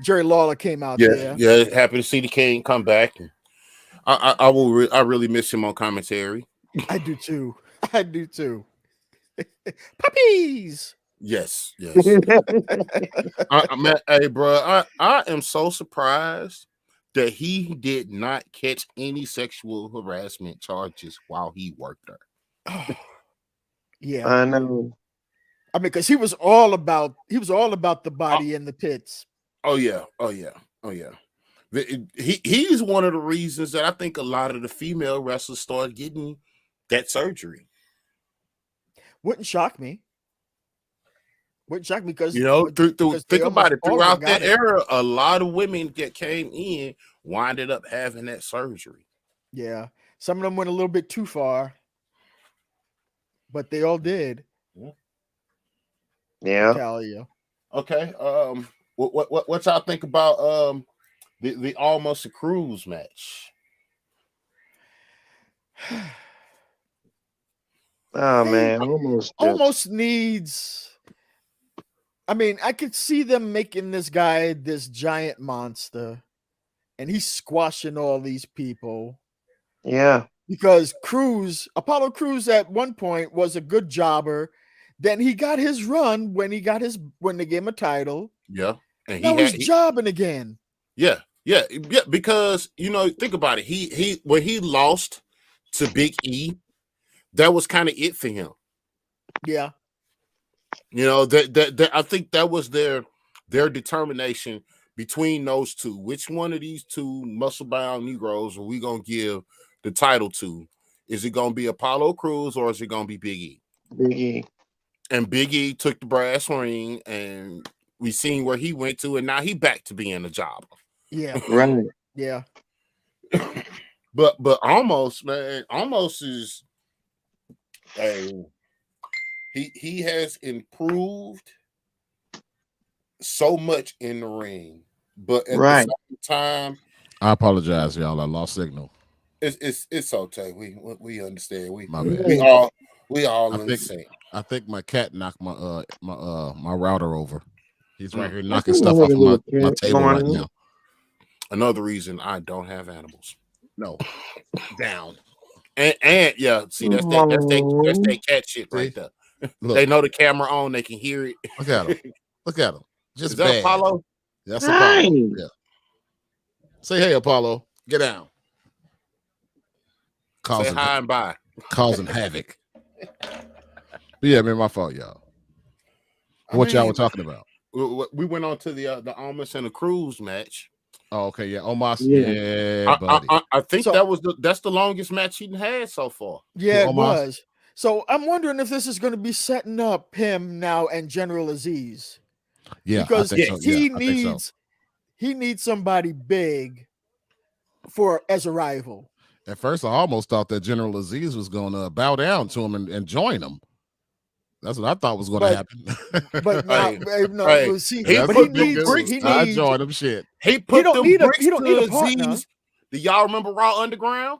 Jerry Lawler came out there. Yeah, happy to see the King come back. I really miss him on commentary. I do too. Puppies. Yes. Hey, bro, I am so surprised that he did not catch any sexual harassment charges while he worked there. Oh, yeah, I know. I mean, because he was all about the body and the tits. Oh yeah. He's one of the reasons that I think a lot of the female wrestlers started getting that surgery. Wouldn't shock me. Because think about it. Throughout that era, a lot of women that came in winded up having that surgery. Yeah, some of them went a little bit too far, but they all did. Yeah. Tell you. Okay. What y'all think about the Almost a Cruise match? Oh man, almost needs. I mean, I could see them making this guy this giant monster, and he's squashing all these people. Yeah. Because Apollo Crews at one point was a good jobber. Then he got his run when they gave him a title. Yeah. And Now he's jobbing again. Yeah. Because think about it. He when he lost to Big E, that was kind of it for him. Yeah. That I think that was their determination between those two. Which one of these two muscle-bound Negroes are we gonna give the title to? Is it gonna be Apollo Crews or is it gonna be Big E? Big E. And Big E took the brass ring, and we seen where he went to, and now he back to being a jobber. Yeah. Right. Yeah. But Almost, man, Almost is he has improved so much in the ring, but at the same time, I apologize, y'all. I lost signal. It's okay. We understand. My bad. We all in sync. I think my cat knocked my my router over. He's right here knocking stuff off my table right now. Another reason I don't have animals. No. Down. And yeah, see that's that cat shit right there. Look, they know the camera on, they can hear it. Look at him. Look at him. Just Is that bad. Apollo? That's Apollo. Yeah. Say hey, Apollo. Get down. Say hi and bye. Causing havoc. But yeah, man, my fault, y'all. What y'all were talking about? We went on to the Omos and the Crews match. Oh, okay, yeah, Omos. Yeah, buddy. I think that's the longest match he had so far. Yeah, it was. So I'm wondering if this is going to be setting up him now and General Aziz. Yeah, because he needs somebody big as a rival. At first, I almost thought that General Aziz was going to bow down to him and join him. That's what I thought was going to happen. But now, I joined him. Shit, he don't need a partner. Do y'all remember Raw Underground?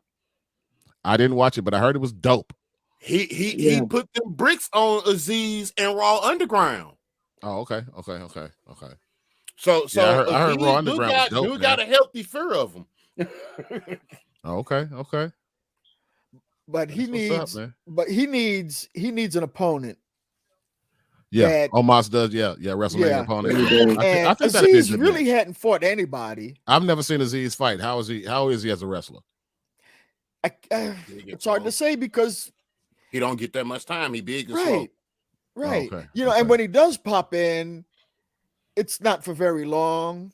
I didn't watch it, but I heard it was dope. He put them bricks on Aziz and Raw Underground. Oh, okay. So yeah, I heard Raw Underground was dope. You got a healthy fear of him. Okay. But he needs an opponent. Yeah, Omos does. Yeah, WrestleMania opponent. I think Aziz really hadn't fought anybody. I've never seen Aziz fight. How is he as a wrestler? It's hard to say because he don't get that much time. He big and slow. Right. Oh, okay. And when he does pop in, it's not for very long.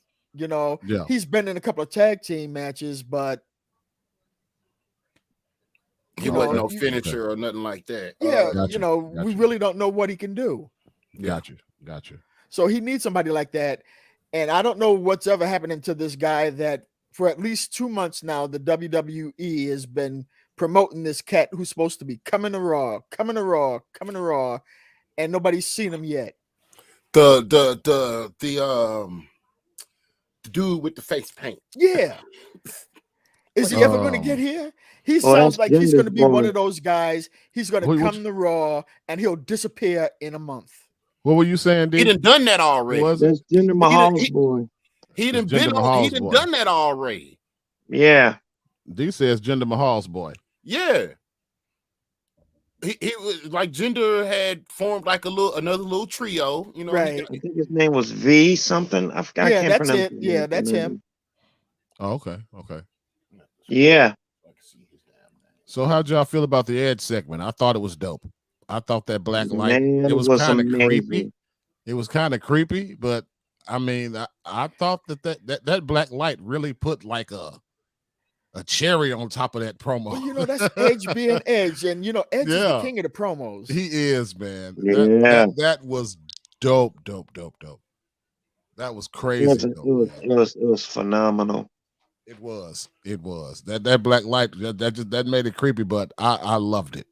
He's been in a couple of tag team matches, but he wasn't no finisher or nothing like that. Yeah, we really don't know what he can do. Got you. So he needs somebody like that. And I don't know what's ever happening to this guy that for at least 2 months now, the WWE has been promoting this cat who's supposed to be coming to Raw, and nobody's seen him yet. The dude with the face paint. Yeah. Is he ever going to get here? He sounds like he's going to be one of those guys. He's going to come to Raw and he'll disappear in a month. What were you saying, D? He done that already. That's Jinder Mahal's boy. He done done that already. Yeah. D says Jinder Mahal's boy. Yeah. He was like Jinder had formed like another little trio, Right. I think his name was V something. I forgot. Yeah, that's it. Yeah, that's him. Oh, okay. Yeah. So how'd y'all feel about the Edge segment? I thought it was dope. I thought that black light, it was kind of creepy. It was kind of creepy, but I mean, I thought that black light really put like a cherry on top of that promo. Well, that's Edge being Edge, and Edge is the king of the promos. He is, man. Yeah. That was dope. That was crazy. It was phenomenal. It was. That black light that made it creepy, but I loved it.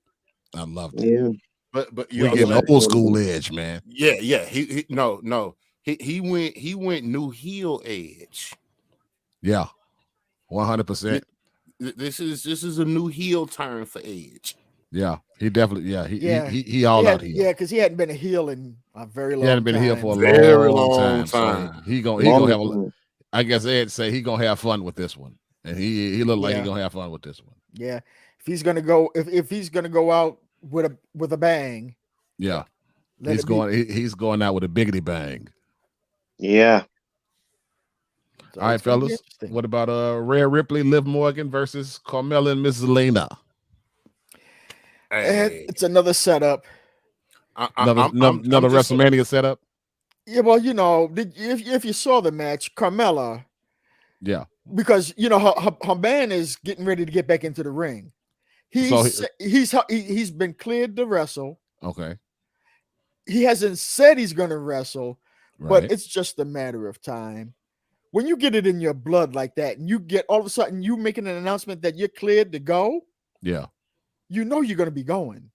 I loved it. Yeah. But we getting old school Edge, man. Yeah. He went new heel Edge. Yeah. 100%. This is a new heel turn for Edge. Yeah, he definitely. Yeah, he all out heel. Yeah, because he hadn't been a heel in a very long time. He hadn't been a heel for a very long time. So he gonna have I guess Ed say he gonna have fun with this one, and he looked like he Yeah. gonna have fun with this one. Yeah. If he's gonna go, if he's gonna go out with a bang, Yeah, let he's it be. he's going out with a biggity bang. Yeah. So All right, it's gonna be fellas. interesting. What about Rhea Ripley, Liv Morgan versus Carmella and Miss Zelina? And Hey, it's another setup. Another I'm just saying- WrestleMania setup. Yeah, well, if you saw the match, Carmella, Yeah. because her man is getting ready to get back into the ring. He's been cleared to wrestle. Okay. He hasn't said he's going to wrestle, Right. but it's just a matter of time. When you get it in your blood like that, and you get all of a sudden you making an announcement that you're cleared to go, yeah. you know you're going to be going.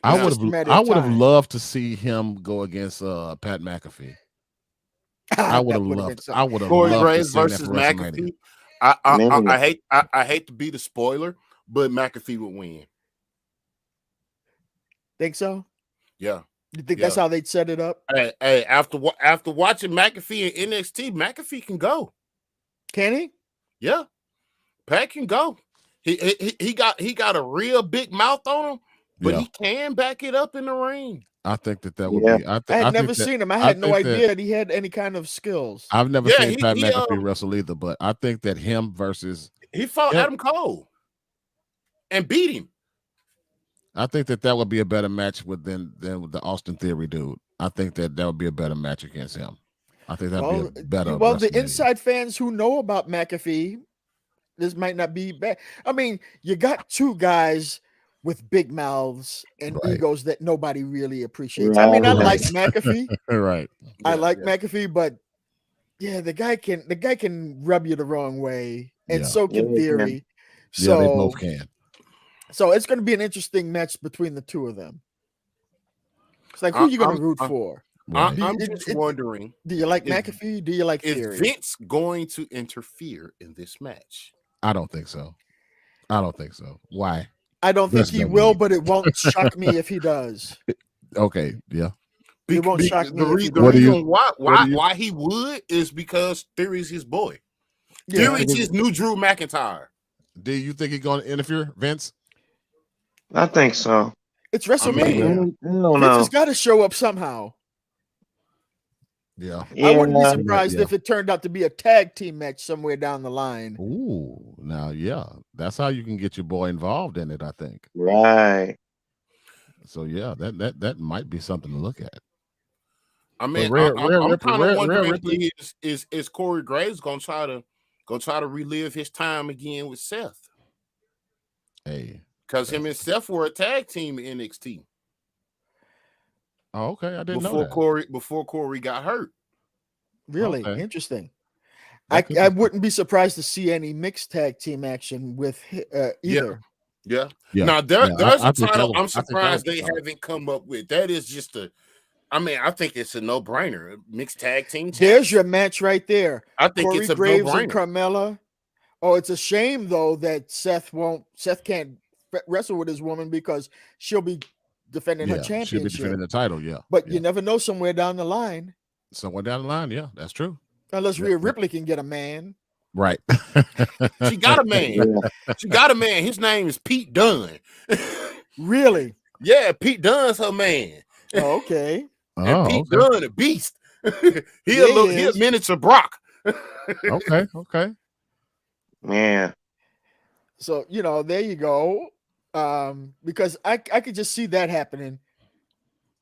I It's would just a have. matter I of would have time. loved to see him go against Pat McAfee. I would That have would've been loved. something. I would have Corey loved to Graves see that versus for WrestleMania. McAfee. I hate to be the spoiler, but McAfee would win. Think so? Yeah. You think that's how they'd set it up? Hey, after watching McAfee in NXT, McAfee can go. Can he? Yeah, Pat can go. He got a real big mouth on him, but Yeah. he can back it up in the ring. I think that would Yeah. be. I had never seen him. I had no think that- idea that he had any kind of skills. I've never Yeah, seen Pat he, McAfee wrestle either, but I think that him versus. He fought Yeah. Adam Cole and beat him. I think that would be a better match than with the Austin Theory dude. I think that would be a better match against him. I think that'd be a better. Well, the WrestleMania. inside fans who know about McAfee, this might not be bad. I mean, you got two guys with big mouths and Right. egos that nobody really appreciates. I mean, I Right. like McAfee. right. I Yeah, like yeah. McAfee, but yeah, the guy can rub you the wrong way, and Yeah. so can Yeah, he can. Theory. Yeah, they both can. So it's going to be an interesting match between the two of them. It's like, who are you going to root for? Right. I'm It- just it- wondering, Do you like is- McAfee? Do you like is Theory? Vince going to interfere in this match? I don't think so. I don't think so. Why? I don't think Vince he don't will, need- but it won't shock me if he does. Okay. Yeah. It won't shock me if he The What do you- reason what do you- why he would is because Theory's his boy. Yeah. Theory's his new Drew McIntyre. Do you think he's going to interfere, Vince? I think so. It's I WrestleMania. mean, I don't Vince know. has got to show up somehow. Yeah. I wouldn't be Yeah. surprised Yeah. if it turned out to be a tag team match somewhere down the line. Ooh. Now, yeah, that's how you can get your boy involved in it. I think. Right. So yeah, that might be something to look at. I mean, Rhea I'm Ripley- kind of Rhea wondering Ripley- is Corey Graves gonna try to relive his time again with Seth, Hey. because him and Seth were a tag team in NXT Oh, okay. I didn't know before that. Corey got hurt. Really Okay. interesting. That could I be- wouldn't be surprised to see any mixed tag team action with either. Yeah. Yeah. Now there's I a think title that I'm was- I think that surprised was they solid. haven't come up with. That is just I think it's a no-brainer. Mixed tag team. There's champs. your match right there. I think Corey it's a Graves and no-brainer. Carmella. Oh, it's a shame though that Seth can't wrestle with his woman because she'll be defending her Yeah, she'll be championship. defending the title. Yeah. But yeah. you never know somewhere down the line, Somewhere down the line. Yeah, that's true. unless Yeah, Rhea yeah. Ripley can get a man. Right. She got a man. Yeah. She got a man. His name is Pete Dunne. Really? Yeah, Pete Dunne's her man. Oh, okay. And Oh, Pete okay. Dunne, a beast. he He a is. miniature Brock. Okay. Okay. Man. So there you go. Because I could just see that happening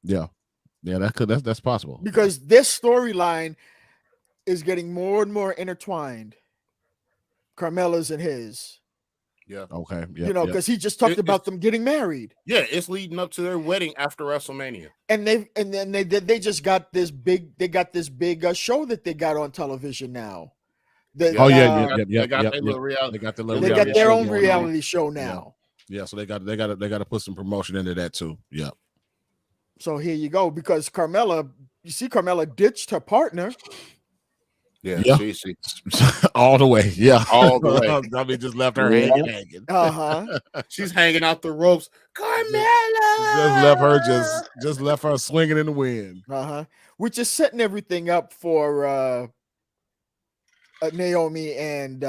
Yeah. Yeah. That's possible. because this storyline is getting more and more intertwined. Carmella's and his, Yeah. Okay. Yeah. because he just talked It- about them getting married, Yeah, it's leading up to their wedding after WrestleMania. and then they just got this big show that they got on television now. Oh yeah. They Yeah. got Yeah. their little reality. They got the They little got reality their show own going on. reality show now. Yeah. So they got to put some promotion into that too. Yeah. So here you go, because Carmella ditched her partner. Yeah, Yeah. she All the way. Yeah. All the way. I mean, just left her Yeah. hanging. Uh-huh. she's hanging out the ropes. Carmella Just left her swinging in the wind. Uh-huh. Which is setting everything up for Naomi and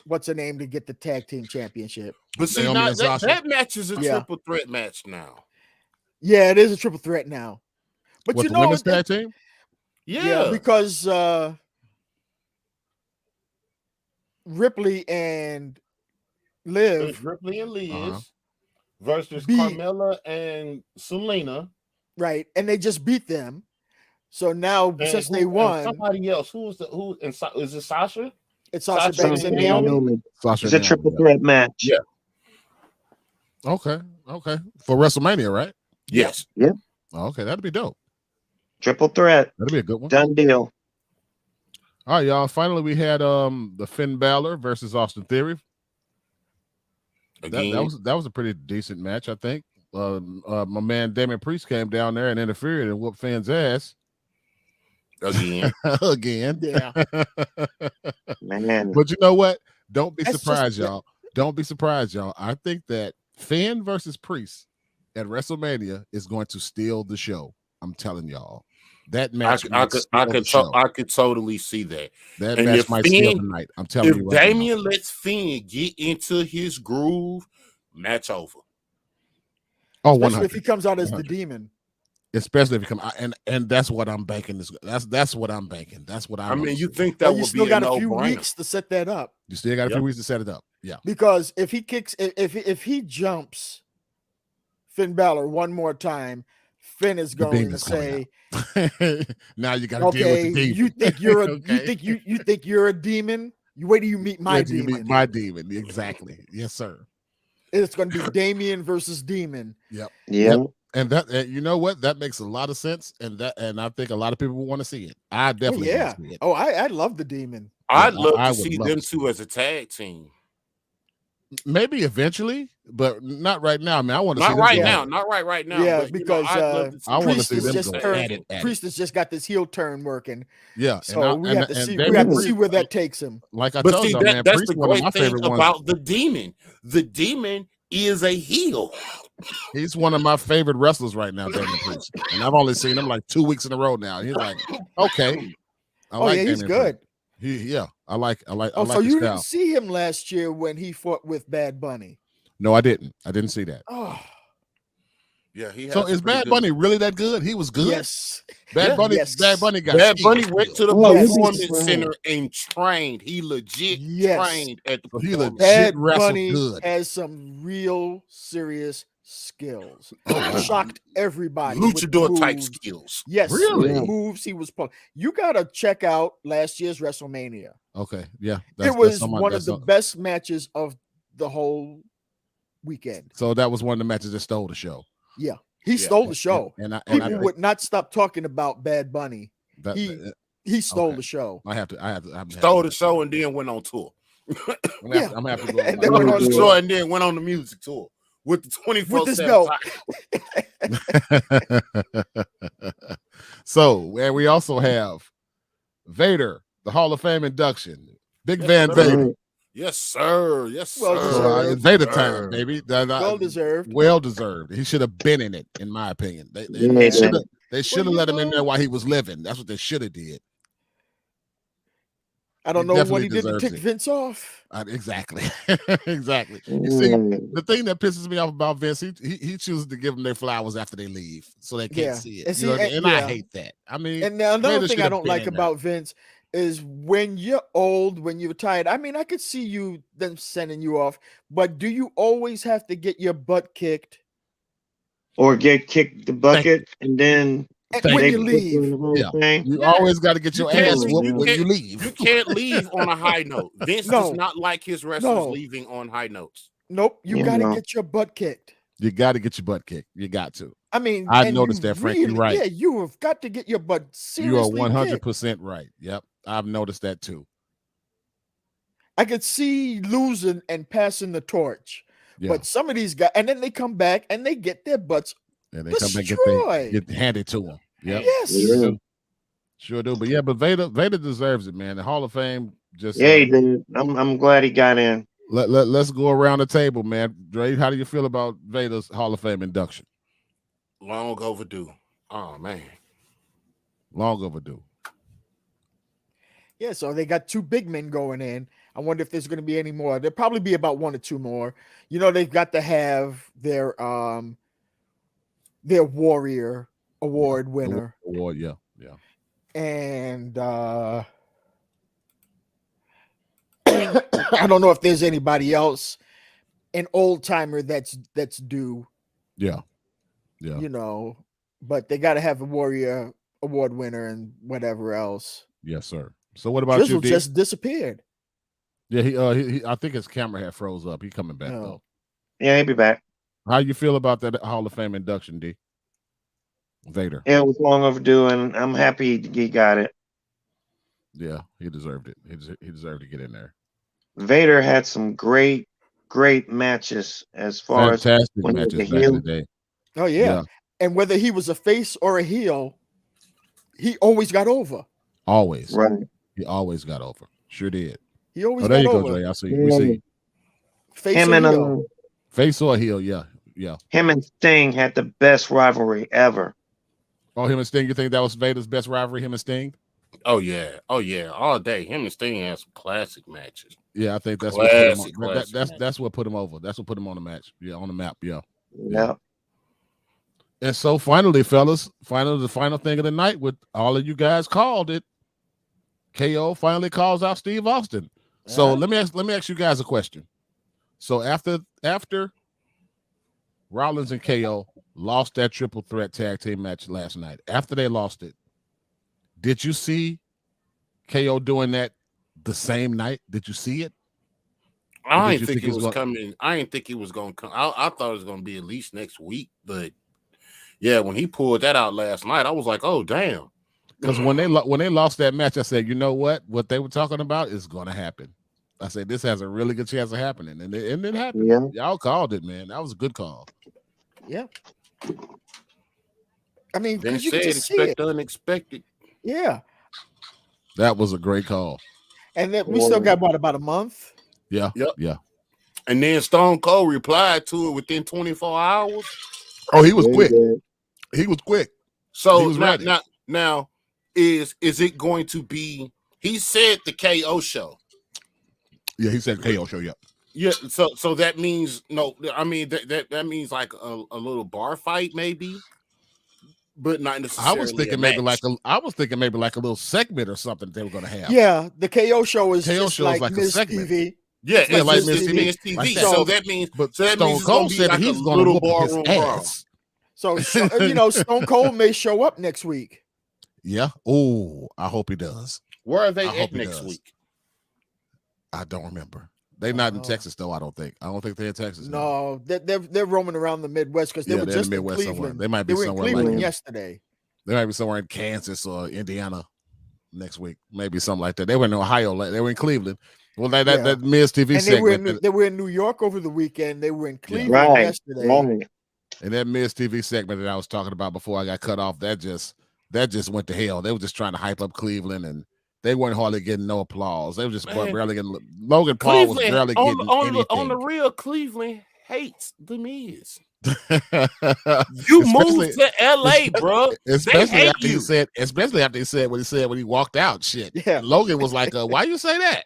what's her name to get the tag team championship. But see, Naomi now and that, Sasha. that match is a Yeah. triple threat match now. Yeah, it is a triple threat now. But What, you the know, women's tag team? Yeah, because Ripley and Liv, it's Ripley and Liz Uh-huh. versus B- Carmella and Selena. right, and they just beat them. So now, And since who- they and won, somebody else. Who is it? Sasha? it's Sasha Sasha Banks and and Naomi. Sasha It's a and Naomi, triple yeah. threat match. Yeah. Okay. For WrestleMania, right? Yes. Okay, that'd be dope. Triple threat. That'd be a good one. Done deal. All right, y'all. Finally, we had the Finn Balor versus Austin Theory. Again, That was a pretty decent match, I think. My man Damian Priest came down there and interfered and whooped Finn's ass again. again. Yeah. Man. But you know what? Don't be That's surprised, just- y'all. Don't be surprised, y'all. I think that Finn versus Priest at WrestleMania is going to steal the show. I'm telling y'all. That match I might steal the show. I could totally see that. That and match if might steal Finn- the night. I'm telling If you right Damian lets Finn get into his groove, match over. now. Oh, Especially if 100. he comes out as the 100. demon. Especially if you come and that's what I'm banking. That's what I'm banking. That's what I mean, you think Well, that you would still be got a a few no-brainer. weeks to set that up. You still got a few Yep. weeks to set it up. Yeah. Because if he kicks, if he jumps Finn Balor one more time, Finn is The going to demon's coming say, now you got to deal with "Okay, the demon. you think you're a Okay. you think you're a demon? You wait till you meet my Wait till you demon. meet my demon. Exactly. Yes, sir. It's going to be Damien versus Demon. Yeah. And that you know what? That makes a lot of sense. And I think a lot of people will want to see it. I Oh definitely yeah. want to see it. Oh, I love the Demon. I'd Yeah, love I to would see love them to see two as a tag team. Maybe eventually, but not right now. I mean, I want to see Not them right go now. at it. Not right now. Yeah, but, because, I'd love to see I wanna Priest see is them just go turned. at it. Priest has just got this heel turn working. Yeah. So we have to see. We Damian have to Priest, see where that takes him. like I But told see, you, man, that's Priest the one of my great thing favorite ones. about the demon. The demon is a heel. He's one of my favorite wrestlers right now, Damian Priest. And I've only seen him like 2 weeks in a row now. He's like, okay. I Oh like yeah, he's Damian Priest. good. I like Oh, his so you style. didn't see him last year when he fought with Bad Bunny? No, I didn't. I didn't see that. Oh Yeah, he. So is Bad Bunny really that good? He was good. yes, Bad Yeah. Bunny. Yes. Bad Bunny got. Bad skills. Bunny went to the Oh, yes. performance center and trained. He legit Yes. trained at the So he performance legit- center. Bad wrestled Bunny good. has some real serious skills. Oh, wow. Shocked everybody. with the Luchador type moves. skills. Yes, with Really? the moves he was pulling. You gotta check out last year's WrestleMania. Okay, yeah. It was on my- one of that's the on- best matches of the whole weekend. So that was one of the matches that stole the show. He Yeah. stole the show. And I People would not stop talking about Bad Bunny. that, He stole Okay. the show. I have to Stole the show and then went on tour. I'm gonna have to go. And they Went went on on the tour. show and then went on the music tour with the 24/7 belt. So, and we also have Vader, the Hall of Fame induction. Big Van sir. Vader. Yes, sir. Yes, Well sir. So, deserved. it's Vader Sir. time, baby. Well deserved. Well deserved. He should have been in it, in my opinion. They Yeah. should have let him in there while he was living. That's what they should have did. I don't He know what definitely he did to deserves tick it. Vince off. Exactly. Exactly. You see, the thing that pisses me off about Vince, he chooses to give them their flowers after they leave, so they can't Yeah. see it. And You know see, what I mean? and- And I yeah. hate that. I mean, And now another Vader thing should I have don't been like in there. about Vince is when you're old, when you're tired. I mean, I could see you them sending you off, but do you always have to get your butt kicked Or get kicked the bucket and then Thank when they you put leave? in the whole Yeah. thing. You Yeah. always got to get You your can't ass leave- whooped you when you can't- leave. You can't leave on a high note. Vince No. does not like his wrestlers No. leaving on high notes. Nope, you Yeah. got to No. get your butt kicked. You got to get your butt kicked. You got to. I mean, I and noticed you that, Frank. You're really- right. Yeah, you have got to get your butt You are seriously 100% kicked. right. Yep. I've noticed that too. I could see losing and passing the torch, Yeah. but some of these guys, and then they come back and they get their butts. And they come back and destroyed. get handed to them. Yep. Yes, Yeah. Sure do. But yeah, but Vader deserves it, man. The Hall of Fame just Yeah, he did. I'm glad he got in. let's go around the table, man. Dre, how do you feel about Vader's Hall of Fame induction? Long overdue. Oh man. Long overdue. Yeah, so they got 2 big men going in. I wonder if there's going to be any more. There'll probably be about 1 or 2 more. You know, they've got to have their Warrior Award winner, Award, yeah. and I don't know if there's anybody else, an old timer that's due. Yeah. You know, but they got to have a Warrior Award winner and whatever else. Yes, sir. So what about Drizzle you, D? just disappeared. Yeah, he I think his camera had froze up. He coming back No. though. Yeah, he'll be back. How you feel about that Hall of Fame induction, D? Vader. Yeah, it was long overdue, and I'm happy he got it. Yeah, he deserved it. He deserved to get in there. Vader had some great matches as far as Fantastic when he was matches a back in heel. the day. Oh yeah. And whether he was a face or a heel, he always got over. Always. Right. He always got over. Sure did. He always Oh, there got you over. go, Dre. I see you. We see you. Face Him or and heel. Face or heel, yeah. him and Sting had the best rivalry ever. Oh, him and Sting, you think that was Vader's best rivalry, him and Sting? Oh yeah, all day. Him and Sting had some classic matches. Yeah, I think that's Classic that's what put him over. That's what put him on the match. Yeah, on the map. Yeah. Yeah. And so finally, fellas, the final thing of the night, with all of you guys called it. KO finally calls out Steve Austin. So let me ask you guys a question. So after Rollins and KO lost that triple threat tag team match last night, after they lost it, did you see KO doing that the same night? Did you see it? I didn't think it was coming. I didn't think it was going to come. I thought it was going to be at least next week. But yeah, when he pulled that out last night, I was like, oh damn. Because when they lost that match, I said, you know what they were talking about is going to happen. I said, this has a really good chance of happening, and it happened. Yeah. Y'all called it, man. That was a good call. Yeah. I mean, Then you said can just see expect it. the unexpected. Yeah. That was a great call. And then we still got about a month. Yeah. Yep. Yeah. And then Stone Cold replied to it within 24 hours. Oh, he was quick. He was quick. So he was ready. now is it going to be? He said the KO show. Yeah, he said KO show. Yeah. Yeah. So that means no. I mean that means like a little bar fight maybe, but not necessarily. I was thinking maybe like a little segment or something they were going to have. Yeah, the KO show is KO just show is like like a Miz segment. TV. Yeah, It's like Miz TV. Like So that means, Stone Cold said that he's going to whoop his ass. So Stone Cold may show up next week. Yeah. Oh, I hope he does. Where are they I at hope he next does. week? I don't remember. They're not in Texas though. I don't think they're in Texas. No, they're roaming around the Midwest because they were they're just in the in Midwest Cleveland. somewhere. They might be were in somewhere Cleveland like yesterday. They might be somewhere in Kansas or Indiana next week. Maybe something like that. They were in Ohio. They were in Cleveland. Well, that Miz TV and segment. they were in New York over the weekend. They were in Cleveland yesterday. Right. And that Miz TV segment that I was talking about before I got cut off, that just went to hell. They were just trying to hype up Cleveland, and they weren't hardly getting no applause. They were just barely getting. Logan Paul was barely getting anything. On the real, Cleveland hates the Miz. You moved to LA, bro. Especially after he said what he said when he walked out. Shit. Yeah. Logan was like, "Why you say that?"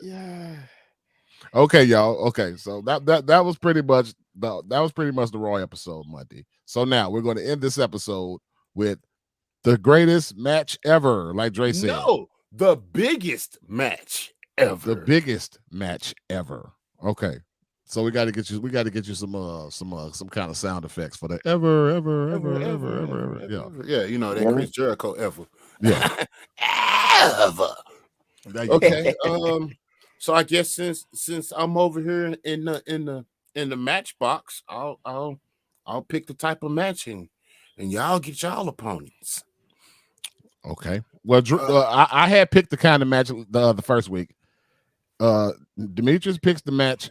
Yeah. Okay, y'all. Okay, so that was pretty much the Raw episode, my D. So now we're going to end this episode with the greatest match ever, like Dre said. No, the biggest match ever. The biggest match ever. Okay, so we got to get you some kind of sound effects for the ever. Yeah, yeah. You know that Chris Jericho ever. Yeah, ever. Okay. So I guess since I'm over here in the match box, I'll pick the type of match and y'all get y'all opponents. Okay. Well, I had picked the kind of match the first week. Demetrius picks the match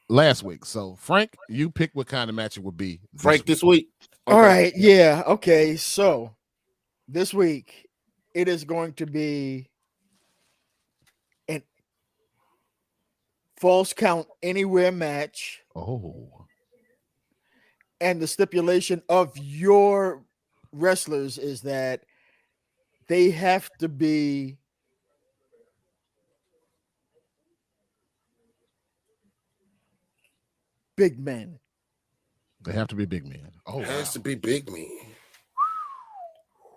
last week. So Frank, you pick what kind of match it would be. This week. Okay. All right. Yeah. Okay. So this week it is going to be an false count anywhere match. Oh. And the stipulation of your wrestlers is that they have to be big men. They have to be big men. Oh, Has wow. to be big man.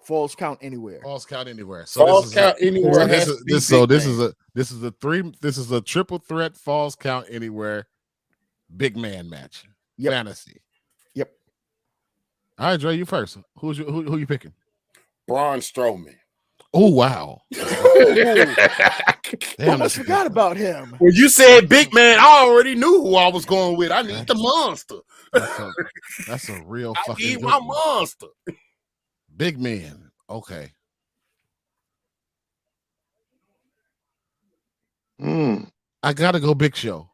Falls count anywhere. Falls count anywhere. So Falls count anywhere. So has to be big man. this is a triple threat falls count anywhere big man match. Yep. Fantasy. Yep. All right, Dre, you first. Who you picking? Braun Strowman. Oh, wow. I Damn, almost forgot about him. When you said big man, I already knew who I was going with. I need the monster. That's a real I fucking need good my one. monster. Big man. Okay. I gotta go Big Show.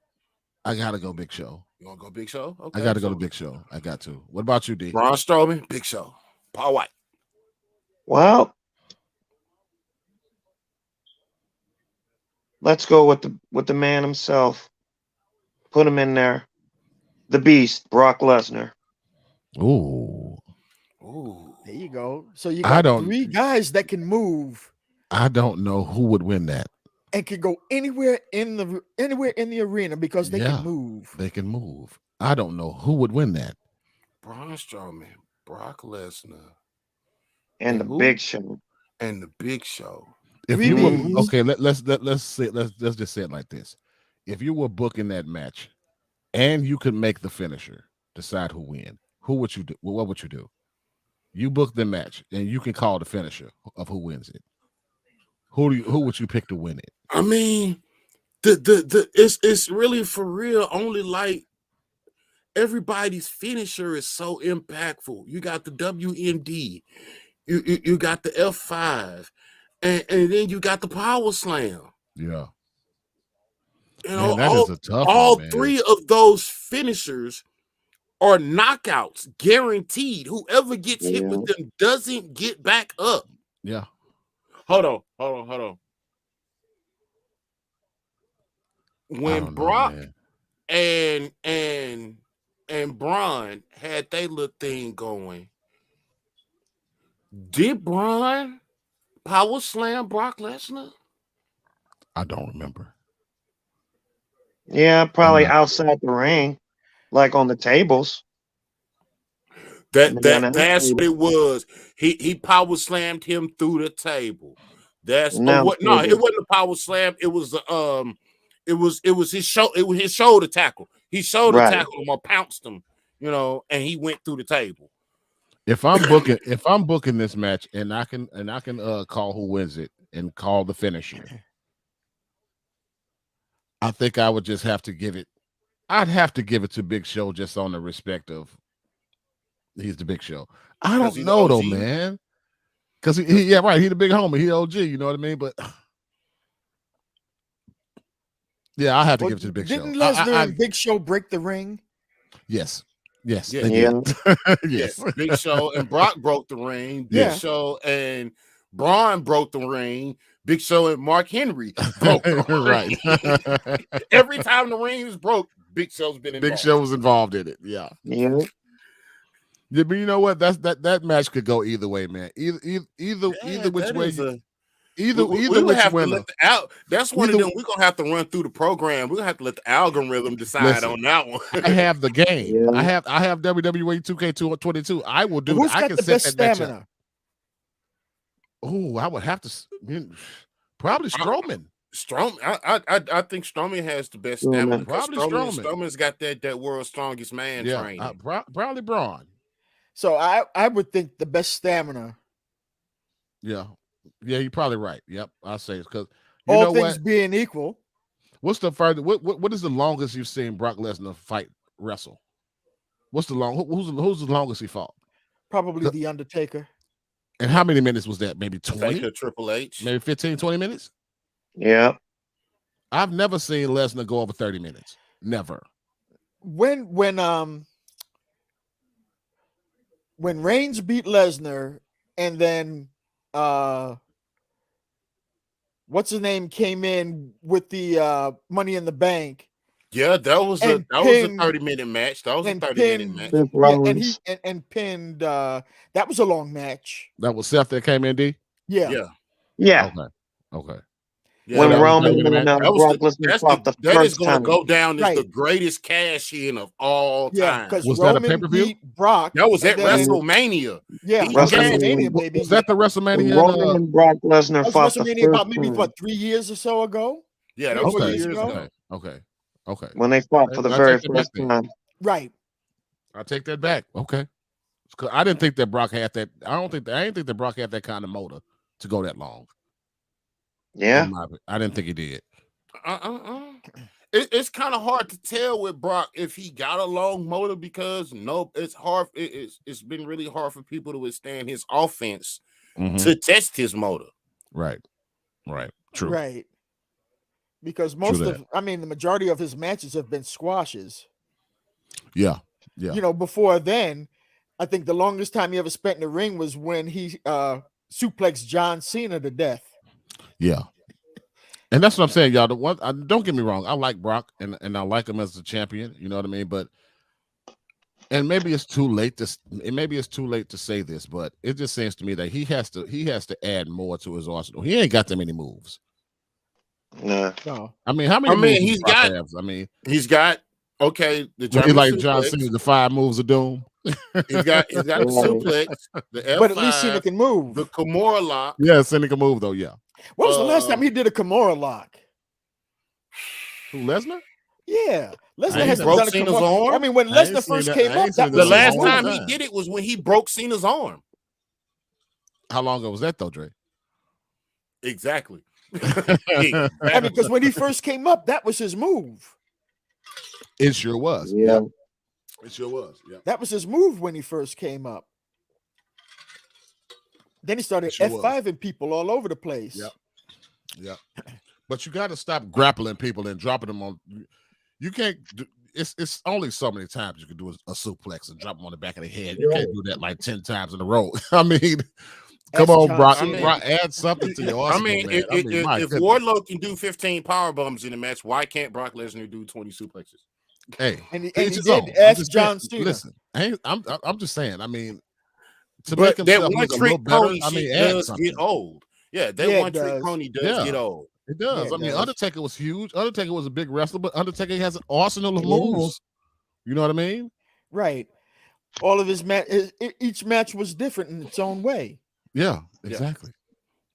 You want to go Big Show? Okay. I gotta go to Big Show. I got to. What about you, D? Braun Strowman, Big Show. Paul White. Well, let's go with the man himself. Put him in there. The Beast, Brock Lesnar. Ooh. There you go. So you got 3 guys that can move I don't know who would win that. and can go anywhere in the arena because they can move. They can move. I don't know who would win that. Braun Strowman, Brock Lesnar, And the who? Big Show. and the Big Show. If Three you were names. okay, let's just say it like this. If you were booking that match and you could make the finisher decide who win, who would you do? What would you do? You book the match and you can call the finisher of who wins it. Who would you pick to win it? I mean, it's really for real. Only like everybody's finisher is so impactful. You got the WMD, you got the F5, and then you got the Power Slam. Yeah. You Man, know, that is a tough all one, man. 3 of those finishers are knockouts, guaranteed. Whoever gets hit with them doesn't get back up. Yeah. Hold on. When Brock and Braun had they little thing going, did Braun power slam Brock Lesnar? I don't remember. Yeah, probably outside the ring, like on the tables. That's what it was. He power slammed him through the table. That's it wasn't a power slam. It was his shoulder tackle. He shoulder tackled him or pounced him, and he went through the table. If I'm booking this match and I can call who wins it and call the finisher, I think I would just have to give it. I'd have to give it to Big Show just on the respect of he's the Big Show. I don't know though, man. Because he He the big homie. He OG. You know what I mean? But yeah, I have to give it to the Big Show. Didn't Lesnar and Big Show break the ring? Yes. Yes. Yeah. Yes. Big Show and Brock broke the ring. Big Show and Braun broke the ring. Big Show and Mark Henry broke the ring. Right. Every time the ring is broke, Big Show's been involved. Big Show was involved in it. Yeah. Yeah. Yeah, but you know what? That match could go either way, man. Either which way. Either which winner. That's one of them. We're gonna have to run through the program. We're gonna have to let the algorithm decide on that one. I have the game. Yeah. I have WWE 2K22. I will do. Who's I got can the set best that stamina? match up. Oh, I would have to probably Strowman. I think Strowman has the best stamina. Probably Strowman's got that world's strongest man training. Probably Braun. So I would think the best stamina. Yeah, you're probably right. Yep, I'll say it because all things being equal. What's the further? What is the longest you've seen Brock Lesnar wrestle? What's the who's the longest he fought? Probably the Undertaker. And how many minutes was that? Maybe 20? Triple H. Maybe 15, 20 minutes? Yeah. I've never seen Lesnar go over 30 minutes. Never. When Reigns beat Lesnar and then what's his name came in with the Money in the Bank. Yeah, that was a 30-minute match. That was a 30-minute match. And pinned that was a long match. That was Seth that came in, D? Yeah. Yeah. Okay. Yeah, When that was Roman better than and that. Brock Lesnar fought the that is first going to time. go down as Right. the greatest cash in of all Yeah, time. because Was that a Roman pay-per-view? beat Brock. That was at and then- WrestleMania. Yeah, He that was cashed- WrestleMania, Was baby. that the When WrestleMania? Roman and Brock Lesnar That was fought the WrestleMania about first maybe time. what 3 years or so ago. Yeah, that 3 or was 4 Okay. years ago. Okay. When they fought for the I very take that back first then. time. Right. I take that back. Okay. 'Cause I didn't think that Brock had that. I didn't think that Brock had that kind of motor to go that long. Yeah. I didn't think he did. It's kind of hard to tell with Brock if he got a long motor because it's hard. It's been really hard for people to withstand his offense Mhm. to test his motor. Right. True. Right. Because that. the majority of his matches have been squashes. Yeah. Before then, I think the longest time he ever spent in the ring was when he suplexed John Cena to death. Yeah. And that's what I'm saying, y'all. Don't get me wrong. I like Brock and I like him as a champion. You know what I mean? But maybe it's too late to say this, but it just seems to me that he has to add more to his arsenal. He ain't got that many moves. Nah. No. I mean, how many moves he's does Brock got- have? I mean, He's got the he German like John suplex. Cena, the 5 moves of doom. He's got the suplex, the F5, But at least Cena can move. the Kimura lock. Yeah, Cena can move though. Yeah. When was the last time he did a Kimura lock? Who, Lesnar? Yeah, Lesnar He hasn't broke done a Cena's Kimura. arm? I mean, when I ain't Lesnar seen first that. came I ain't up, that seen was The This last is a long time he time. did it was when he broke Cena's arm. How long ago was that though, Dre? Exactly. I mean, because when he first came up, that was his move. It sure was. Yeah. It sure was. Yeah. That was his move when he first came up. Then he started Sure was. F5ing people all over the place. Yep. Yeah. But you got to stop grappling people and dropping them on. You can't do. It's only so many times you can do a suplex and drop them on the back of the head. You can't do that like 10 times in a row. I mean, come That's on, John Brock. Cena. Brock, add something to your arsenal, man. My if goodness. Wardlow can do 15 power bombs in a match, why can't Brock Lesnar do 20 suplexes? Hey, And he each his did own. I'm ask just John saying, Cena. Listen, I'm just saying. I mean, to But make that himself one look a little trick better, pony I mean, shit add does something. get old. Yeah, that Yeah, it one trick does. pony does Yeah. get old. It does. Yeah, I mean, it does. Undertaker was huge. Undertaker was a big wrestler, but Undertaker has an arsenal of Yeah. moves. You know what I mean? Right. All of his each match was different in its own way. Yeah, Yeah. exactly.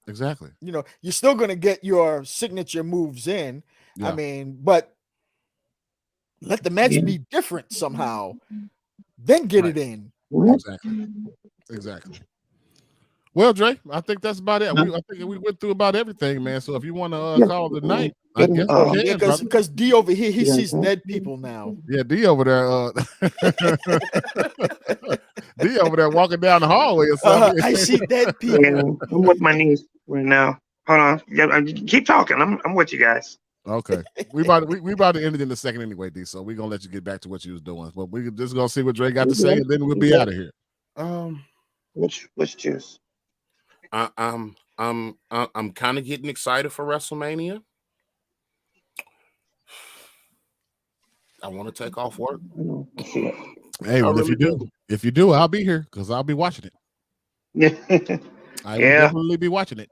Exactly. You're still going to get your signature moves in. Yeah. I mean, but let the match Yeah. be different somehow. Then get Right. it in. Exactly. Well, Dre, I think that's about it. I think we went through about everything, man. So if you want to call it a night, I guess we Yeah, can, brother. because D over here, he Yeah. sees dead people now. Yeah, D over there. D over there walking down the hallway or something. I see dead people. Yeah, I'm with my niece right now. Hold on. Yeah, keep talking. I'm with you guys. Okay, we about to end it in a second anyway, D. So we're gonna let you get back to what you was doing. But we just gonna see what Dre got to say, and then we'll be out of here. Which juice? I'm kind of getting excited for WrestleMania. I want to take off work. Hey, well, really if you do, I'll be here because I'll be watching it. Yeah. I will Yeah. definitely be watching it.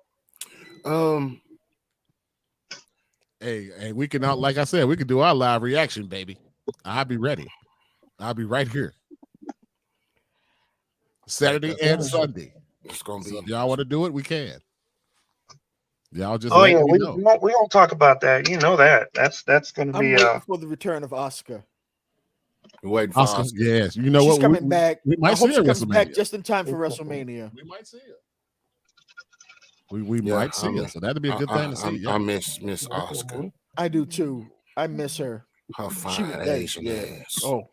Hey, we can out like I said, we can do our live reaction, baby. I'll be ready. I'll be right here. Saturday and Sunday. It's gonna be. So if y'all want to do it, we can. Y'all just Oh let yeah, me know. we don't talk about that. You know that. That's gonna I'm be waiting for the return of Oscar. Waiting for Oscar, Oscar. yes. You know She's what? coming back. We I might hope see she her comes back WrestleMania. just in time for WrestleMania. We might see her. We Yeah, might see her. So that'd be a good thing to see. I Yeah. miss Oscar. I do too. I miss her. Her She was fine that Asian good. ass. Oh,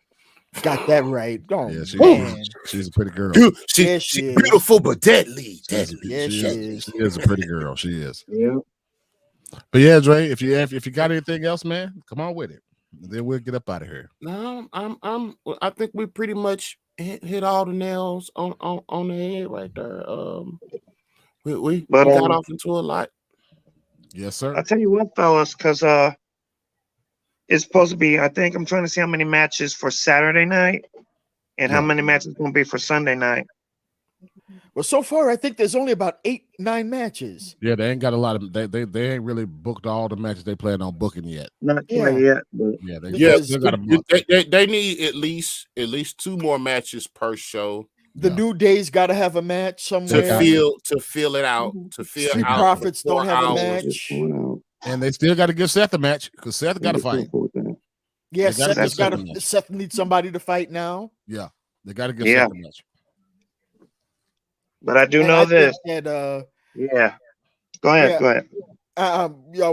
got that right. Oh, Yeah, man. she's a pretty girl. Dude, Yes, she's she is. beautiful but deadly. Deadly. Yes, she she is. is. She is a pretty girl. She is. yeah. But yeah, Dre, if you got anything else, man, come on with it. Then we'll get up out of here. No, I think we pretty much hit all the nails on the head right there. We But, got off into a lot. Yes, sir. I'll tell you what, fellas, because it's supposed to be. I think I'm trying to see how many matches for Saturday night, and how Yeah. many matches going to be for Sunday night. Well, so far I think there's only about 8-9 matches. Yeah, they ain't got a lot of they ain't really booked all the matches they plan on booking yet. Not Yeah. quite yet, but Yeah, they Because still got a month. They need at least 2 more matches per show The Yeah. New Day's got to have a match somewhere. to fill it out. To fill Street out Profits the 4 don't have a hours. match. it's going out. And they still got to give Seth a match because Seth got to fight. Yeah, They gotta Seth has give got Seth a to. match. Seth needs somebody to fight now. Yeah, they got to give Yeah. Seth a match. But I do And know I think this. that Yeah. Go ahead. Yeah. Go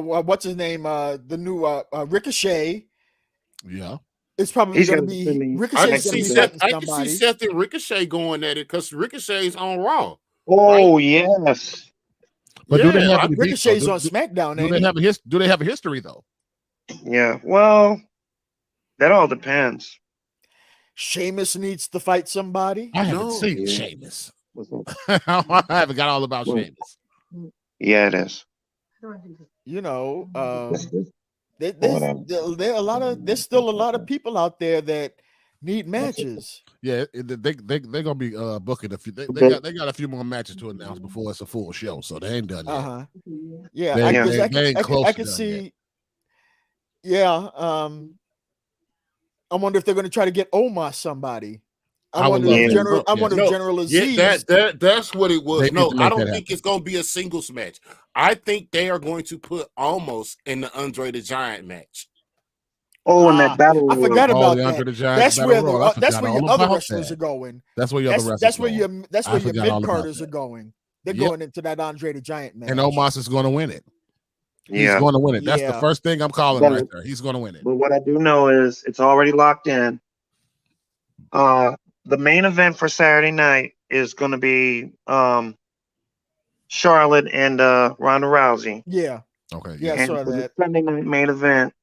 ahead. what's his name? The new Ricochet Yeah, is probably He's going to gotta be defend me. I Ricochet's can going see to be Seth. fighting I can see somebody. Seth and Ricochet going at it because Ricochet's on Raw. Oh yes. but do they Yeah, have any beef, though? Ricochet's on SmackDown. Do ain't they he? have do they have a history though? Yeah. Well, that all depends. Sheamus needs to fight somebody. I haven't No. seen Yeah. Sheamus. What's up? I haven't got all about Well, Sheamus. Yeah, it is. You know, That's good. there's still a lot of people out there that need matches. Yeah, they're gonna be booking a few. They got a few more matches to announce before it's a full show, so they ain't done yet. Uh-huh. Yeah, They- I they- guess I they ain't can close I to can done see. Yeah, I wonder if they're going to try to get Omos somebody. I would wonder love if that. General. I Yeah. wonder No, if General Aziz. that's what it was. They need No, to I make don't that think happen. it's gonna be a singles match. I think they are going to put Almost in the Andre the Giant match. Oh, and that battle. I forgot Oh, about the that. Andre the Giant That's Battle where Royal. I that's forgot where your all other about wrestlers that. are going. That's where your other wrestlers That's where going. your I forgot mid all about carders that. are going. They're Yep. going into that Andre the Giant match. And Omos is going to win it. He's Yeah. going to win it. That's the Yeah. first thing I'm calling But- right there. He's going to win it. But what I do know is it's already locked in. The main event for Saturday night is going to be Charlotte and Ronda Rousey. Yeah, Okay. Yeah. I And saw for the that. Sunday night main event,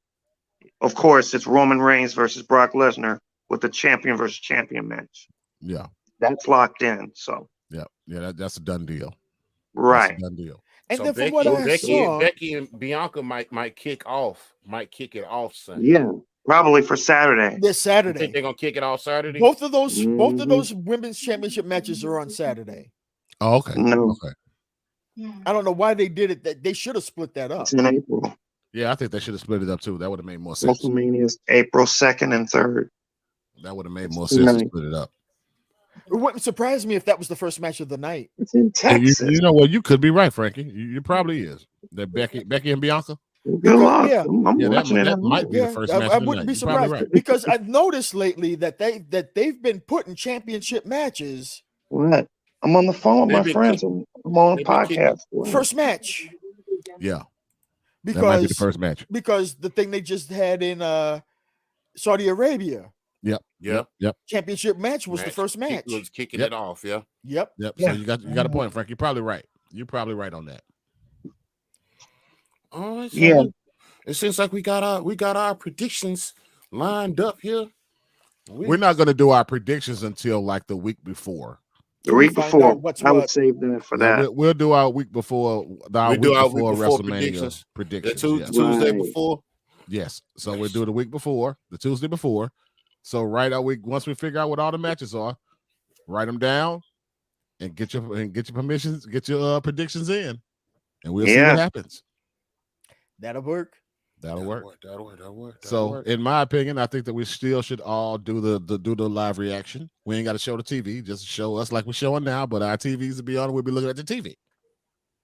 of course, it's Roman Reigns versus Brock Lesnar with the champion versus champion match. Yeah. That's locked in. So Yeah. That's a done deal. right. That's a done deal. And So then from what I saw, Becky and Bianca might kick it off Sunday. Yeah. Probably for Saturday. this You think Saturday, they're gonna kick it off Saturday? both of those Mhm. women's championship matches are on Saturday. Oh, okay. No, Okay. I don't know why they did it. That they should have split that up. it's in April. Yeah, I think they should have split it up too. That would have made more sense. WrestleMania is April 2nd and 3rd. That would have made more sense to split it up. It wouldn't surprise me if that was the first match of the night. It's in And Texas. you know what? You could be right, Frankie. You probably is. That Becky and Bianca. Good luck. yeah. I'm Yeah, watching it. that might be the first match. I of the wouldn't night. be You're probably surprised right. because I've noticed lately that they've been putting championship matches What? I'm on the phone with They've my been friends. I'm on a they've been kicking- podcast. What? first match Yeah, that might be the because first match. because the thing they just had in Saudi Arabia Yeah. championship match was the first match. Was kicking Yep. it off. Yeah. Yep. Yep. So you got a point, Frank. You're probably right. You're probably right on that. All right. So Yeah. It seems like we got our predictions lined up here. We're not going to do our predictions until like the week before. The week Find before. out what's I would what. save that for Yeah, that. we'll do our week before. Our week do our before week before WrestleMania predictions. predictions. The yes. Tuesday Right. before. Yes. So we'll do the week before, the Tuesday before. So once we figure out what all the matches are, write them down and get your permissions, get your predictions in, and we'll see Yeah. what happens. That'll work. That'll work. That'll work. So, in my opinion, I think that we still should all do the live reaction. We ain't got to show the TV, just show us like we're showing now. But our TVs will be on. We'll be looking at the TV.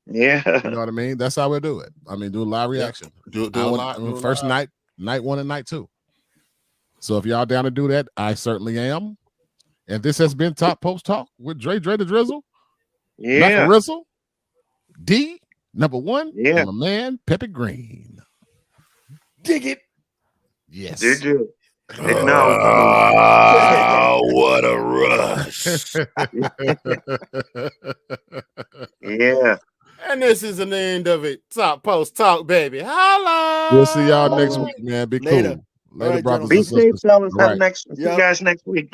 Yeah. You know what I mean? That's how we'll do it. I mean, do a live reaction. do a lot. First night 1 and night 2. So if y'all down to do that, I certainly am. And this has been Top Post Talk with Dre the Drizzle, Yeah. Rizzle, D, number 1, Yeah. and my man Pepe Green. Dig it. Yes. Did you? Didn't know. Oh, what a rush. Yeah. And this is an end of it. Top Post Talk, baby. Holla. We'll see y'all next week, man. Be Later. cool. Later, right, brothers Be and safe, sisters. fellas. All right. See you Yep. guys next week.